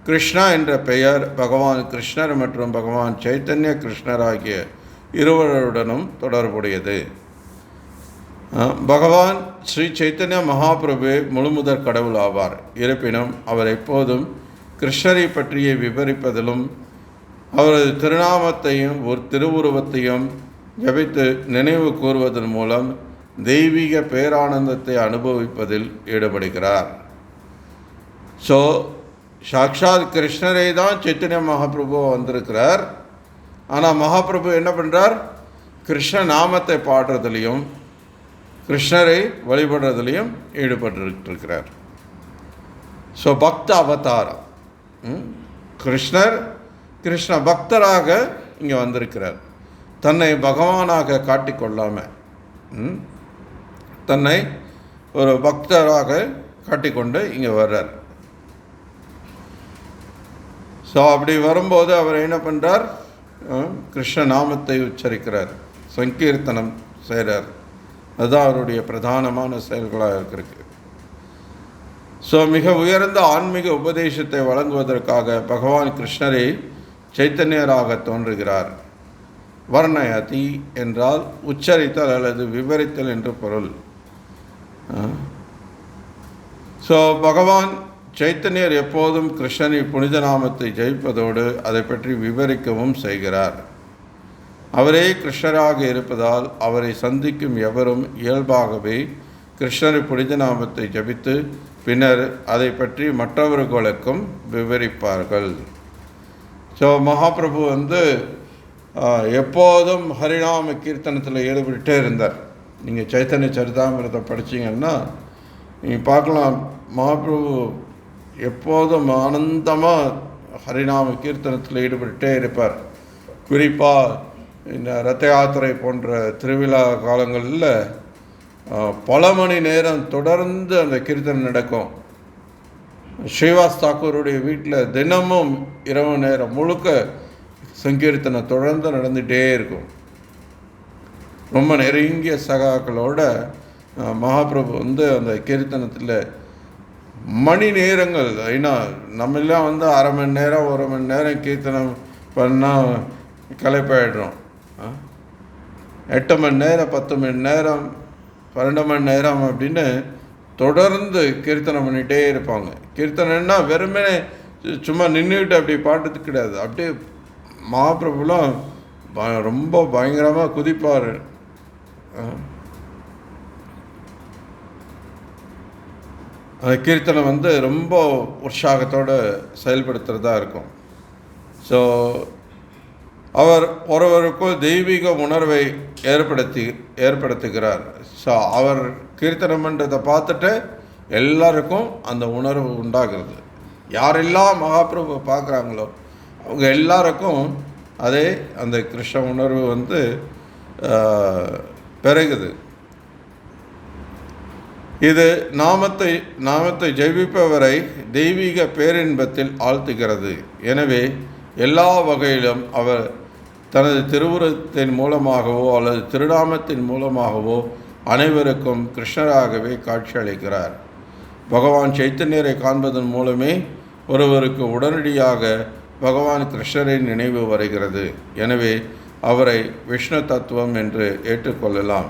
கிருஷ்ணா என்ற பெயர் பகவான் கிருஷ்ணர் மற்றும் பகவான் சைத்தன்ய கிருஷ்ணர் ஆகிய இருவருடனும் தொடர்புடையது. பகவான் ஸ்ரீ சைத்தன்ய மகாபிரபு முழுமுதற் கடவுள் ஆவார். இருப்பினும் அவர் எப்போதும் கிருஷ்ணரை பற்றிய விவரிப்பதிலும் அவரது திருநாமத்தையும் ஒரு திருவுருவத்தையும் ஜபித்து நினைவு கூறுவதன் மூலம் தெய்வீக பேரானந்தத்தை அனுபவிப்பதில் ஈடுபடுகிறார். ஸோ சாக்ஷாத் கிருஷ்ணரை தான் சைத்தன்ய மகாபிரபு வந்திருக்கிறார். ஆனால் மகாபிரபு என்ன பண்ணுறார்? கிருஷ்ண நாமத்தை பாடுறதுலையும் கிருஷ்ணரை வழிபடுறதுலையும் ஈடுபட்டிருக்கிறார். ஸோ பக்த அவதாரம், கிருஷ்ணர் கிருஷ்ண பக்தராக இங்கே வந்திருக்கிறார். தன்னை பகவானாக காட்டிக்கொள்ளாமல் தன்னை ஒரு பக்தராக காட்டிக்கொண்டு இங்கே வர்றார். ஸோ அப்படி வரும்போது அவர் என்ன பண்ணுறார்? கிருஷ்ண நாமத்தை உச்சரிக்கிறார், சங்கீர்த்தனம் செய்கிறார். அதுதான் அவருடைய பிரதானமான செயல்களாக இருக்கிறது. ஸோ மிக உயர்ந்த ஆன்மீக உபதேசத்தை வழங்குவதற்காக பகவான் கிருஷ்ணரை சைத்தன்யராக தோன்றுகிறார். வர்ணயதி என்றால் உச்சரித்தல் அல்லது விவரித்தல் என்று பொருள். ஸோ பகவான் சைத்தன்யர் எப்போதும் கிருஷ்ணனின் புனித நாமத்தை ஜெயிப்பதோடு அதை பற்றி விவரிக்கவும் செய்கிறார். அவரே கிருஷ்ணராக இருப்பதால் அவரை சந்திக்கும் எவரும் இயல்பாகவே கிருஷ்ணரின் புனித நாமத்தை ஜபித்து பின்னர் அதை பற்றி மற்றவர்களுக்கும் விவரிப்பார்கள். ஸோ மகாபிரபு எப்போதும் ஹரிநாம கீர்த்தனத்தில் ஈடுபட்டுட்டே இருந்தார். நீங்கள் சைத்தன்ய சரிதாமிரத்தை படித்தீங்கன்னா நீங்கள் பார்க்கலாம், மகாபிரபு எப்போதும் ஆனந்தமாக ஹரிநாம கீர்த்தனத்தில் ஈடுபட்டுட்டே இருப்பார். குறிப்பாக இந்த ரத்த யாத்திரை போன்ற திருவிழா காலங்களில் பல மணி நேரம் தொடர்ந்து அந்த கீர்த்தனை நடக்கும். ஸ்ரீவாஸ் தாக்கூருடைய வீட்டில் தினமும் இரவு நேரம் முழுக்க சங்கீர்த்தனை தொடர்ந்து நடந்துகிட்டே இருக்கும். ரொம்ப நெருங்கிய சகாக்களோட மகாபிரபு அந்த கீர்த்தனத்தில் மணி நேரங்கள், ஏன்னா நம்மெல்லாம் அரை மணி நேரம் 1 மணி நேரம் கீர்த்தனம் பண்ணால் களைப்பாயிடுறோம். 8 மணி நேரம் 10 மணி நேரம் 12 மணி நேரம் அப்படின்னு தொடர்ந்து கீர்த்தனை பண்ணிகிட்டே இருப்பாங்க. கீர்த்தனைன்னா வெறுமனே சும்மா நின்றுக்கிட்டு அப்படி பாடுறது கிடையாது. அப்படியே மகாபிரபுலாம் ரொம்ப பயங்கரமாக குதிப்பார். அந்த கீர்த்தனை ரொம்ப உற்சாகத்தோடு செயல்படுத்துகிறதா இருக்கும். ஸோ அவர் ஒருவருக்குள் தெய்வீக உணர்வை ஏற்படுத்துகிறார். ஸோ அவர் கீர்த்தனம் பண்ணுறதை பார்த்துட்டு எல்லாருக்கும் அந்த உணர்வு உண்டாகிறது. யாரெல்லாம் மகாபிரபு பார்க்குறாங்களோ அவங்க எல்லாருக்கும் அதே அந்த கிருஷ்ண உணர்வு பெருகுது. இது நாமத்தை ஜெபிப்பவரை தெய்வீக பேரின்பத்தில் ஆழ்த்துகிறது. எனவே எல்லா வகையிலும் அவர் தனது திருவுருவத்தின் மூலமாகவோ அல்லது திருநாமத்தின் மூலமாகவோ அனைவருக்கும் கிருஷ்ணராகவே காட்சியளிக்கிறார். பகவான் சைத்தன்யரை காண்பதன் மூலமே ஒருவருக்கு உடனடியாக பகவான் கிருஷ்ணரின் நினைவு வருகிறது. எனவே அவரை விஷ்ணு தத்துவம் என்று ஏற்றுக்கொள்ளலாம்.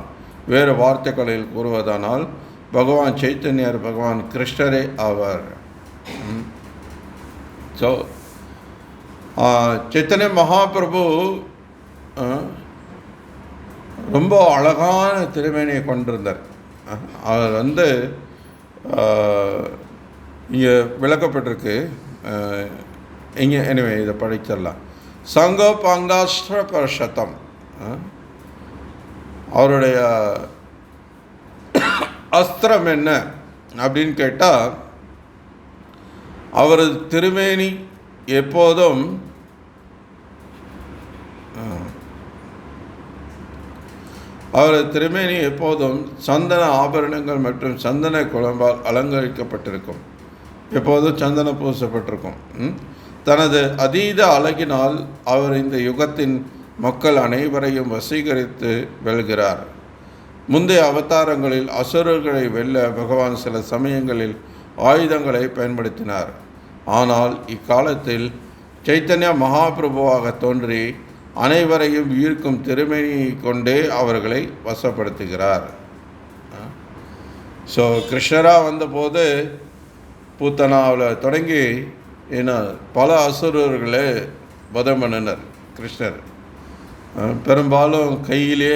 வேறு வார்த்தைகளில் கூறுவதானால் பகவான் சைத்தன்யர் பகவான் கிருஷ்ணரே ஆவார். ஸோ சைத்தன்ய மகாபிரபு ரொம்ப அழகான திருமேனியை கொண்டிருந்தார். அவர் இங்கே விளக்கப்பட்டிருக்கு. இங்கே எனவே இதை படிச்சிடலாம். சங்கோபாங்காஷ்ட பர்ஷத்தம், அவருடைய அஸ்திரம் என்ன அப்படின்னு கேட்டால், அவரது திருமேனி எப்போதும் சந்தன ஆபரணங்கள் மற்றும் சந்தன குழம்பால் அலங்கரிக்கப்பட்டிருக்கும். எப்போதும் சந்தனம் பூசப்பட்டிருக்கும். தனது அதீத அழகினால் அவர் இந்த யுகத்தின் மக்கள் அனைவரையும் வசீகரித்து வெல்கிறார். முந்தைய அவதாரங்களில் அசுரர்களை வெல்ல பகவான் சில சமயங்களில் ஆயுதங்களை பயன்படுத்தினார். ஆனால் இக்காலத்தில் சைத்தன்ய மகாபிரபுவாக தோன்றி அனைவரையும் ஈர்க்கும் திருமேனியை கொண்டே அவர்களை வசப்படுத்துகிறார். ஸோ கிருஷ்ணராக வந்தபோது பூத்தனாவில் தொடங்கி பல அசுரர்களே வதம் பண்ணினார் கிருஷ்ணர். பெரும்பாலும் கையிலே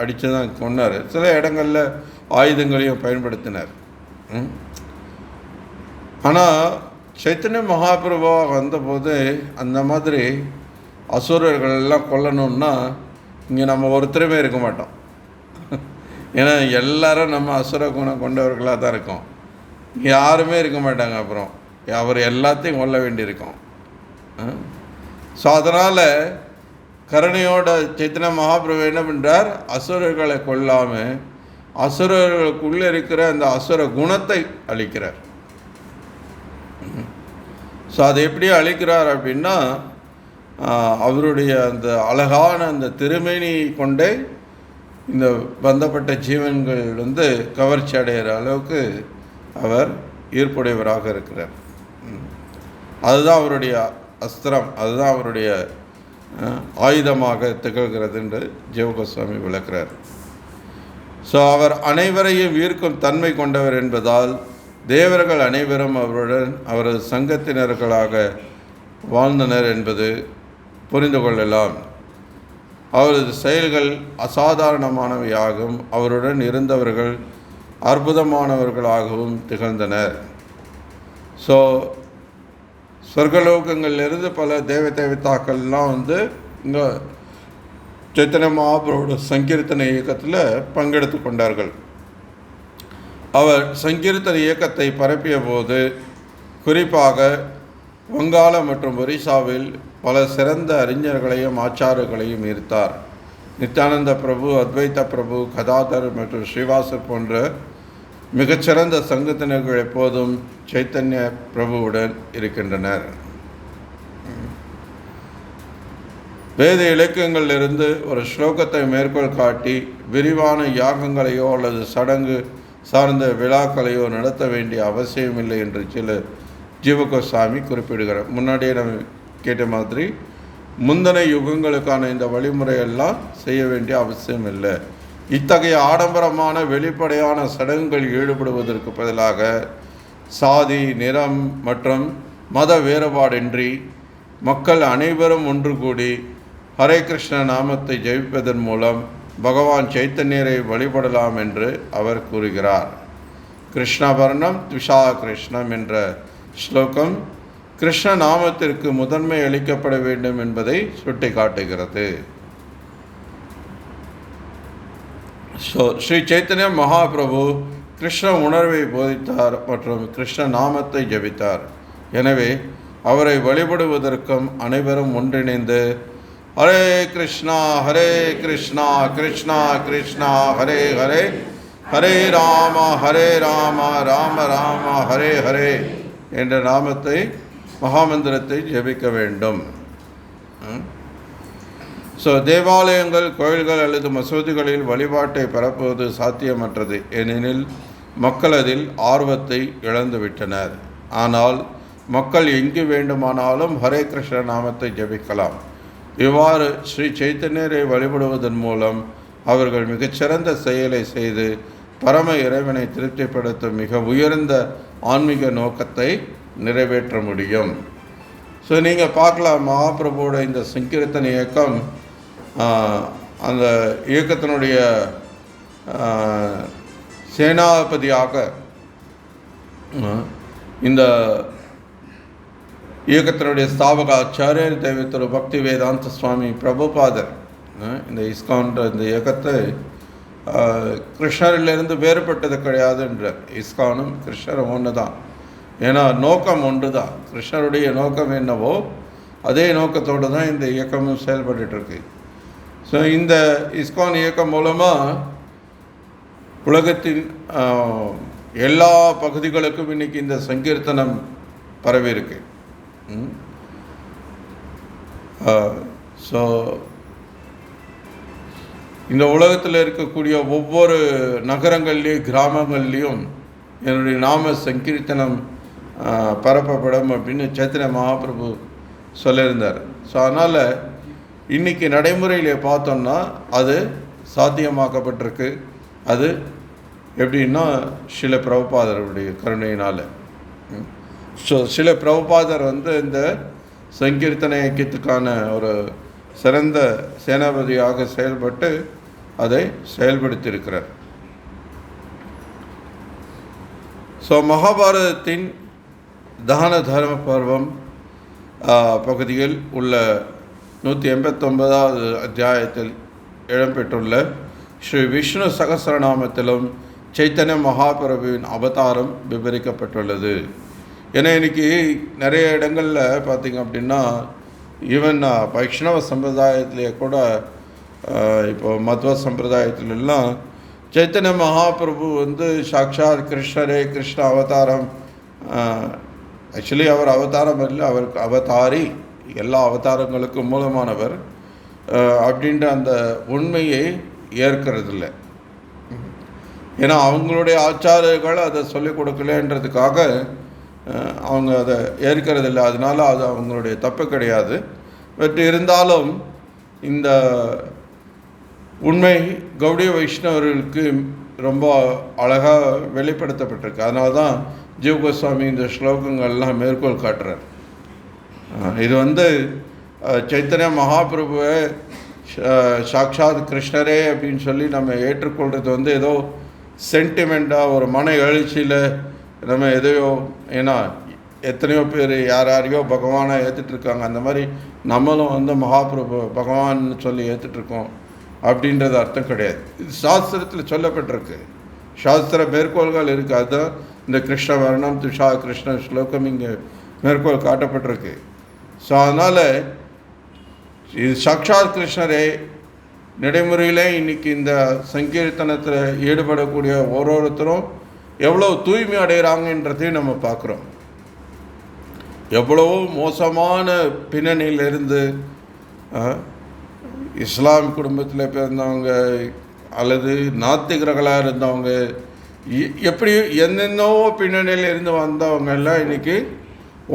அடித்து தான் கொண்டார். சில இடங்களில் ஆயுதங்களையும் பயன்படுத்தினார். ஆனால் சைத்தன்ய மகாபிரபுவாக வந்தபோது அந்த மாதிரி அசுரர்களெல்லாம் கொல்லணும்னா இங்கே நம்ம ஒருத்தருமே இருக்க மாட்டோம். ஏன்னா எல்லாரும் நம்ம அசுர குணம் கொண்டவர்களாக தான் இருக்கோம். யாருமே இருக்க மாட்டாங்க. அப்புறம் அவர் எல்லாத்தையும் கொல்ல வேண்டியிருக்கோம். ஸோ அதனால் கருணையோட சைத்தன்ய மகாபிரபு என்ன பண்ணுறார், அசுரர்களை கொல்லாமல் அசுரர்களுக்குள்ளே இருக்கிற அந்த அசுர குணத்தை அழிக்கிறார். ஸோ அதை எப்படி அழிக்கிறார் அப்படின்னா, அவருடைய அந்த அழகான அந்த திருமேனியை கொண்டே இந்த பந்தப்பட்ட ஜீவன்கள் கவர்ச்சி அடைகிற அளவுக்கு அவர் ஈர்ப்புடையவராக இருக்கிறார். அதுதான் அவருடைய அஸ்திரம், அதுதான் அவருடைய ஆயுதமாக திகழ்கிறது என்று ஜீவகோஸ்வாமி விளக்கிறார். ஸோ அவர் அனைவரையும் ஈர்க்கும் தன்மை கொண்டவர் என்பதால் தேவர்கள் அனைவரும் அவருடன் அவரது சங்கத்தினர்களாக வாழ்ந்தனர் என்பது புரிந்து கொள்ளலாம். அவரது செயல்கள் அசாதாரணமானவையாகவும் அவருடன் இருந்தவர்கள் அற்புதமானவர்களாகவும் திகழ்ந்தனர். ஸோ சொர்க்கலோகங்களிலிருந்து பல தேவதாக்கள்லாம் இங்கே சைத்தன்ய மகாபிரபுவோட சங்கீர்த்தன இயக்கத்தில் பங்கெடுத்து கொண்டார்கள். அவர் சங்கீர்த்தன இயக்கத்தை பரப்பிய போது குறிப்பாக வங்காள மற்றும் ஒரிசாவில் பல சிறந்த அறிஞர்களையும் ஆச்சாரர்களையும் ஈர்த்தார். நித்யானந்த பிரபு, அத்வைத பிரபு, கதாதர் மற்றும் ஸ்ரீவாசர் போன்ற மிகச்சிறந்த சங்கத்தினர்கள் எப்போதும் சைத்தன்ய பிரபுவுடன் இருக்கின்றனர். வேத இலக்கியங்களிலிருந்து ஒரு ஸ்லோகத்தை மேற்கோள் காட்டி விரிவான யாகங்களையோ அல்லது சடங்கு சார்ந்த விழாக்களையோ நடத்த வேண்டிய அவசியமில்லை என்று சில ஜீவகோஸ்வாமி குறிப்பிடுகிறார். முன்னாடியே நம்ம கேட்ட மாதிரி முந்தின யுகங்களுக்கான இந்த வழிமுறையெல்லாம் செய்ய வேண்டிய அவசியம் இல்லை. இத்தகைய ஆடம்பரமான வெளிப்படையான சடங்குகளில் ஈடுபடுவதற்கு பதிலாக சாதி, நிறம் மற்றும் மத வேறுபாடின்றி மக்கள் அனைவரும் ஒன்று கூடி ஹரே கிருஷ்ண நாமத்தை ஜெபிப்பதன் மூலம் பகவான் சைத்தன்யரை வழிபடலாம் என்று அவர் கூறுகிறார். கிருஷ்ணவர்ணம் த்விஷா கிருஷ்ணம் என்ற ஸ்லோகம் கிருஷ்ண நாமத்திற்கு முதன்மை அளிக்கப்பட வேண்டும் என்பதை சுட்டி காட்டுகிறது. ஸ்ரீ சைத்தன்ய மகாபிரபு கிருஷ்ண உணர்வை போதித்தார் மற்றும் கிருஷ்ண நாமத்தை ஜபித்தார். எனவே அவரை வழிபடுவதற்கும் அனைவரும் ஒன்றிணைந்து ஹரே கிருஷ்ணா கிருஷ்ணா கிருஷ்ணா ஹரே ஹரே, ஹரே ராம ராம ராம ஹரே ஹரே என்ற நாமத்தை மகாமந்திரத்தை ஜபிக்க வேண்டும். ஸோ தேவாலயங்கள், கோயில்கள் அல்லது மசூதிகளில் வழிபாட்டை பரப்புவது சாத்தியமற்றது. ஏனெனில் மக்கள் அதில் ஆர்வத்தை இழந்துவிட்டனர். ஆனால் மக்கள் எங்கு வேண்டுமானாலும் ஹரே கிருஷ்ண நாமத்தை ஜபிக்கலாம். இவ்வாறு ஸ்ரீ சைத்தன்யரை வழிபடுவதன் மூலம் அவர்கள் மிகச்சிறந்த செயலை செய்து பரம இறைவனை திருப்திப்படுத்தும் மிக உயர்ந்த ஆன்மீக நோக்கத்தை நிறைவேற்ற முடியும். ஸோ நீங்கள் பார்க்கலாம், மகாபிரபுவோட இந்த சங்கீர்த்தன இயக்கம், அந்த இயக்கத்தினுடைய சேனாபதியாக இந்த இயக்கத்தினுடைய ஸ்தாபக ஆச்சாரியர் தெய்வத்திரு பக்தி வேதாந்த சுவாமி பிரபுபாதர் இந்த இஸ்கான்ற இந்த இயக்கத்தை கிருஷ்ணரிலிருந்து வேறுபட்டது கிடையாதுன்றார். இஸ்கானும் கிருஷ்ணரும் ஒன்று தான். ஏன்னா நோக்கம் ஒன்று தான். கிருஷ்ணருடைய நோக்கம் என்னவோ அதே நோக்கத்தோடு தான் இந்த இயக்கமும் செயல்பட்டுருக்கு. ஸோ இந்த இஸ்கான் இயக்கம் மூலமாக உலகத்தின் எல்லா பகுதிகளுக்கும் இன்றைக்கி இந்த சங்கீர்த்தனம் பரவியிருக்கு. ஸோ இந்த உலகத்தில் இருக்கக்கூடிய ஒவ்வொரு நகரங்கள்லேயும் கிராமங்கள்லேயும் என்னுடைய நாம சங்கீர்த்தனம் பரப்பப்படும் அப்படின்னு சைத்தன்ய மகாபிரபு சொல்லியிருந்தார். ஸோ அதனால் இன்றைக்கி நடைமுறையில் பார்த்தோம்னா அது சாத்தியமாக்கப்பட்டிருக்கு. அது எப்படின்னா சில பிரபுபாதருடைய கருணையினால். ஸோ சில பிரபுபாதர் இந்த சங்கீர்த்தன இயக்கத்துக்கான ஒரு சிறந்த சேனாபதியாக செயல்பட்டு அதை செயல்படுத்தியிருக்கிறார். ஸோ மகாபாரதத்தின் தான தர்ம பர்வம் பகுதியில் உள்ள 189வது அத்தியாயத்தில் இடம்பெற்றுள்ள ஸ்ரீ விஷ்ணு சகஸ்ரநாமத்திலும் சைத்தன்ய மகாபிரபுவின் அவதாரம் விவரிக்கப்பட்டுள்ளது. ஏன்னா இன்றைக்கி நிறைய இடங்களில் பார்த்திங்க அப்படின்னா ஈவன் வைஷ்ணவ சம்பிரதாயத்திலே கூட இப்போ மத்வ சம்பிரதாயத்திலெல்லாம் சைத்தன்ய மகாபிரபு சாக்ஷாத் கிருஷ்ணரே, கிருஷ்ண அவதாரம். ஆக்சுவலி அவர் அவதாரம் இல்லை, அவருக்கு அவதாரி, எல்லா அவதாரங்களுக்கும் மூலமானவர் அப்படின்ற அந்த உண்மையை ஏற்கிறதில்லை. ஏன்னா அவங்களுடைய ஆச்சாரியர்கள் அதை சொல்லிக் கொடுக்கலன்றதுக்காக அவங்க அதை ஏற்கிறதில்லை. அதனால் அது அவங்களுடைய தப்பு கிடையாது. பட் இருந்தாலும் இந்த உண்மை கௌடிய வைஷ்ணவர்களுக்கு ரொம்ப அழகாக வெளிப்படுத்தப்பட்டிருக்கு. அதனால தான் ஜீவ கோஸ்வாமி இந்த ஸ்லோகங்கள்லாம் மேற்கோள் காட்டுறார். இது சைத்தன்ய மகாபிரபுவை சாக்ஷாத் கிருஷ்ணரே அப்படின்னு சொல்லி நம்ம ஏற்றுக்கொள்கிறது ஏதோ சென்டிமெண்ட்டாக ஒரு மன எழுச்சியில் நம்ம எதையோ, ஏன்னா எத்தனையோ பேர் யாரையோ பகவானை ஏற்றுட்ருக்காங்க. அந்த மாதிரி நம்மளும் மகாபிரபு பகவான் சொல்லி ஏற்றுட்ருக்கோம் அப்படின்றது அர்த்தம் கிடையாது. இது சாஸ்திரத்தில் சொல்லப்பட்டிருக்கு, சாஸ்திர மேற்கோள்கள் இருக்குது. அதுதான் இந்த கிருஷ்ண வர்ணம் துஷா கிருஷ்ண ஸ்லோகம் இங்கே மேற்கோள் காட்டப்பட்டிருக்கு. ஸோ அதனால் இது சாக்ஷாத் கிருஷ்ணரே. நடைமுறையில் இன்றைக்கி இந்த சங்கீர்த்தனத்தில் ஈடுபடக்கூடிய ஒருத்தரும் எவ்வளோ தூய்மை அடைகிறாங்கன்றதையும் நம்ம பார்க்குறோம். எவ்வளவோ மோசமான பின்னணியிலிருந்து இஸ்லாம் குடும்பத்தில் பிறந்தவங்க அல்லது நாத்திகர்களாக இருந்தவங்க, எப்படி என்னென்னவோ பின்னணியில் இருந்து வந்தவங்கெல்லாம் இன்றைக்கி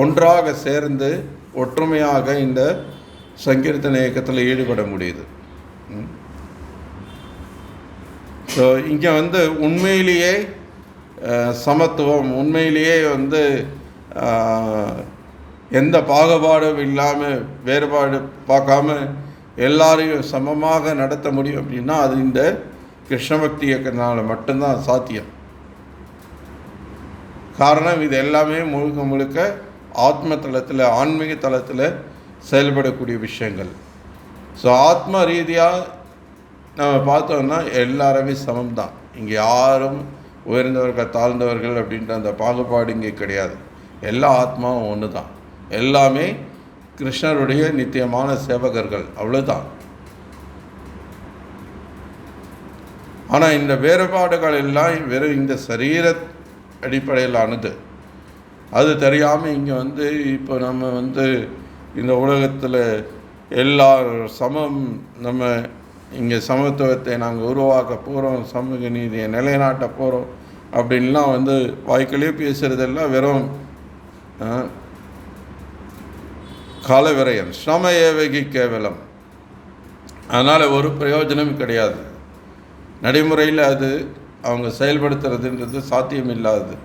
ஒன்றாக சேர்ந்து ஒற்றுமையாக இந்த சங்கீர்த்தன இயக்கத்தில் ஈடுபட முடியுது. ஸோ இங்கே உண்மையிலேயே சமத்துவம், உண்மையிலேயே எந்த பாகுபாடும் இல்லாமல் வேறுபாடு பார்க்காம எல்லாரையும் சமமாக நடத்த முடியும் அப்படின்னா அது இந்த கிருஷ்ணபக்தி இயக்கத்தினால மட்டும்தான் சாத்தியம். காரணம் இது எல்லாமே முழுக்க முழுக்க ஆத்ம தளத்தில், ஆன்மீக தளத்தில் செயல்படக்கூடிய விஷயங்கள். ஸோ ஆத்ம ரீதியாக நம்ம பார்த்தோம்னா எல்லாருமே சமம்தான். இங்கே யாரும் உயர்ந்தவர்கள் தாழ்ந்தவர்கள் அப்படின்ற அந்த பாகுபாடு இங்கே கிடையாது. எல்லா ஆத்மாவும் ஒன்று தான். எல்லாமே கிருஷ்ணருடைய நித்தியமான சேவகர்கள், அவ்வளோதான். ஆனால் இந்த வேறுபாடுகள் எல்லாம் வெறும் இந்த சரீர அடிப்படையிலானது. அது தெரியாமல் இங்கே இப்போ நம்ம இந்த உலகத்தில் எல்லா சமம், நம்ம இங்கே சமத்துவத்தை நாங்கள் உருவாக்க போகிறோம், சமூக நீதியை நிலைநாட்ட போகிறோம் அப்படின்லாம் வாய்க்கிலே பேசுகிறதெல்லாம் வெறும் காலவிரயம், ஸ்ரம ஏவகி கேவலம். அதனால் ஒரு பிரயோஜனமும் கிடையாது. நடைமுறையில் அது அவங்க செயல்படுத்துறதுன்றது சாத்தியம் இல்லாதது.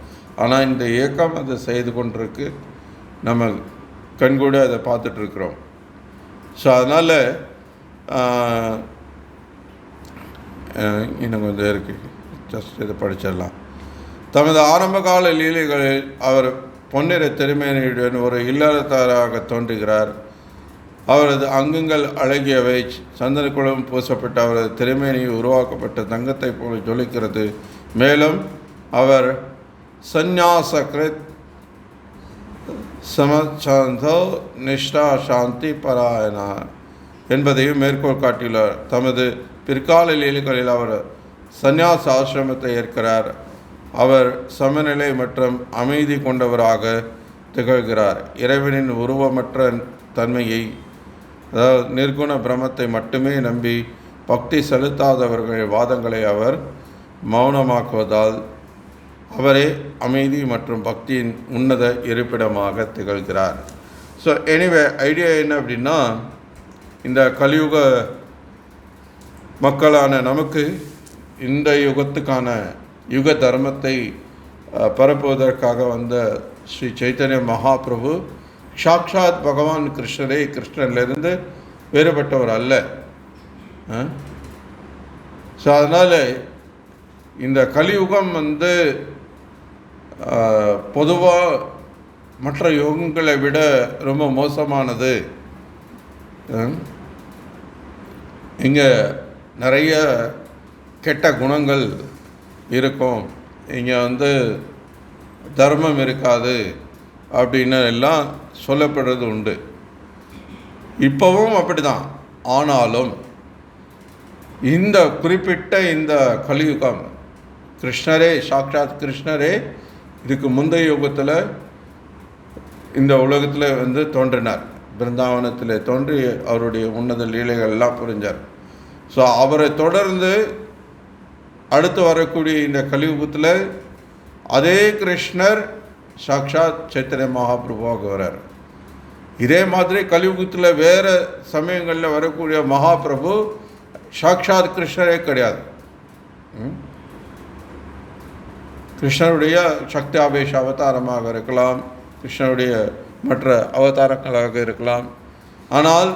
ஆனால் இந்த இயக்கம் அதை செய்து கொண்டிருக்கு, நம்ம கண்கூட அதை பார்த்துட்ருக்குறோம். ஸோ அதனால் இன்னும் கொஞ்சம் இருக்குது, ஜஸ்ட் இதை படிச்சிடலாம். தமது ஆரம்பகால லீலைகளில் அவர் பொன்னிற திருமேனியுடன் ஒரு இல்லறத்தாராக தோன்றுகிறார். அவரது அங்கங்கள் அழகியவை, சந்தனக்குளம் பூசப்பட்ட அவரது திருமேனி உருவாக்கப்பட்ட தங்கத்தை போல ஜொலிக்கிறது. மேலும் அவர் சந்நியாசகிருத் சமச்சாந்தோ நிஷ்டா சாந்தி பராயணா என்பதையும் மேற்கோள் காட்டியுள்ளார். தமது பிற்கால லீலைகளில் அவர் சந்நியாச ஆசிரமத்தை ஏற்கிறார். அவர் சமநிலை மற்றும் அமைதி கொண்டவராக திகழ்கிறார். இறைவனின் உருவமற்ற தன்மையை, அதாவது நிர்குண பிரமத்தை மட்டுமே நம்பி பக்தி செலுத்தாதவர்கள் வாதங்களை அவர் மௌனமாக்குவதால் அவரே அமைதி மற்றும் பக்தியின் உன்னத இருப்பிடமாக திகழ்கிறார். ஸோ எனிவே ஐடியா என்ன அப்படின்னா, இந்த கலியுக மக்களான நமக்கு இந்த யுகத்துக்கான யுக தர்மத்தை பரப்புவதற்காக வந்த ஸ்ரீ சைத்தன்ய மகாபிரபு சாக்ஷாத் பகவான் கிருஷ்ணரே, கிருஷ்ணனிலிருந்து வேறுபட்டவர் அல்ல. ஸோ அதனால் இந்த கலியுகம் பொதுவாக மற்ற யுகங்களை விட ரொம்ப மோசமானது. இங்கே நிறைய கெட்ட குணங்கள் இருக்கும், இங்கே தர்மம் இருக்காது அப்படின்னு எல்லாம் சொல்லப்படுறது உண்டு. இப்போவும் அப்படி தான். ஆனாலும் இந்த குறிப்பிட்ட இந்த கலியுகம் கிருஷ்ணரே, சாக்ஷாத் கிருஷ்ணரே இதுக்கு முந்தைய யுகத்தில் இந்த உலகத்தில் தோன்றினார். பிருந்தாவனத்தில் தோன்றி அவருடைய உன்னத லீலைகள்லாம் புரிஞ்சார். ஸோ அவரை தொடர்ந்து அடுத்து வரக்கூடிய இந்த கலியுகத்தில் அதே கிருஷ்ணர் சாக்ஷாத் சைத்தன்ய மகாபிரபுவாக வர்றார். இதே மாதிரி கலியுகத்தில் வேறு சமயங்களில் வரக்கூடிய மகாபிரபு சாக்ஷாத் கிருஷ்ணரே கிடையாது. கிருஷ்ணருடைய சக்தி ஆவேஷ அவதாரமாக இருக்கலாம், கிருஷ்ணருடைய மற்ற அவதாரங்களாக இருக்கலாம். ஆனால்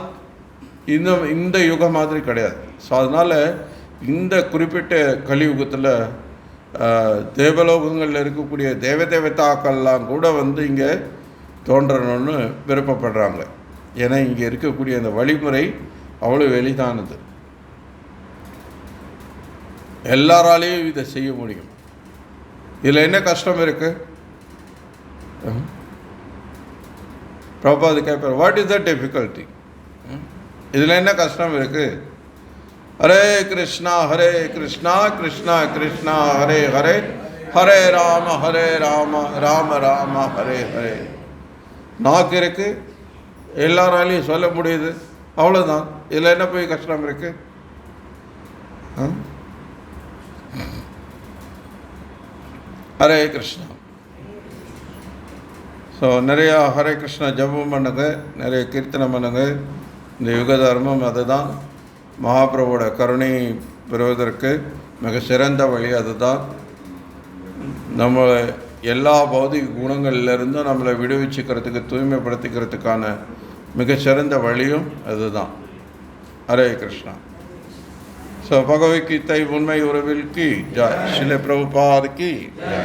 இந்த யுகம் மாதிரி கிடையாது. ஸோ அதனால் இந்த குறிப்பிட்ட கலியுகத்தில் தேவலோகங்களில் இருக்கக்கூடிய தேவதாக்கள்லாம் கூட இங்கே தோன்றணும்னு விருப்பப்படுறாங்க. ஏன்னா இங்கே இருக்கக்கூடிய அந்த வழிமுறை அவ்வளோ எளிதானது, எல்லாராலேயும் இதை செய்ய முடியும். இதில் என்ன கஷ்டம் இருக்குது? பிரபாது கேட்பார், வாட் இஸ் த டிஃபிகல்ட்டி? இதில் என்ன கஷ்டம் இருக்குது? ஹரே கிருஷ்ணா கிருஷ்ணா கிருஷ்ணா ஹரே ஹரே, ஹரே ராம ராம ராம ஹரே ஹரே. நாக்கு இருக்கு, எல்லாராலையும் சொல்ல முடியுது, அவ்வளோதான். இதில் என்ன போய் கஷ்டம் இருக்கு? ஹரே கிருஷ்ணா. ஸோ நிறையா ஹரே கிருஷ்ணா ஜபம் பண்ணுங்க, நிறைய கீர்த்தனை பண்ணுங்க. இந்த யுக தர்மம் அதுதான். மகாபிரபுவோட கருணை பெறுவதற்கு மிக சிறந்த வழி அதுதான். நம்ம எல்லா பௌதிக குணங்கள்லேருந்தும் நம்மளை விடுவிச்சுக்கிறதுக்கு, தூய்மைப்படுத்திக்கிறதுக்கான மிகச்சிறந்த வழியும் அதுதான். ஹரே கிருஷ்ணா. ஸோ பகவத்கீதை உண்மை உறவில் கி ஜெய், ஸ்ரீல பிரபுபாத் கி ஜெய்.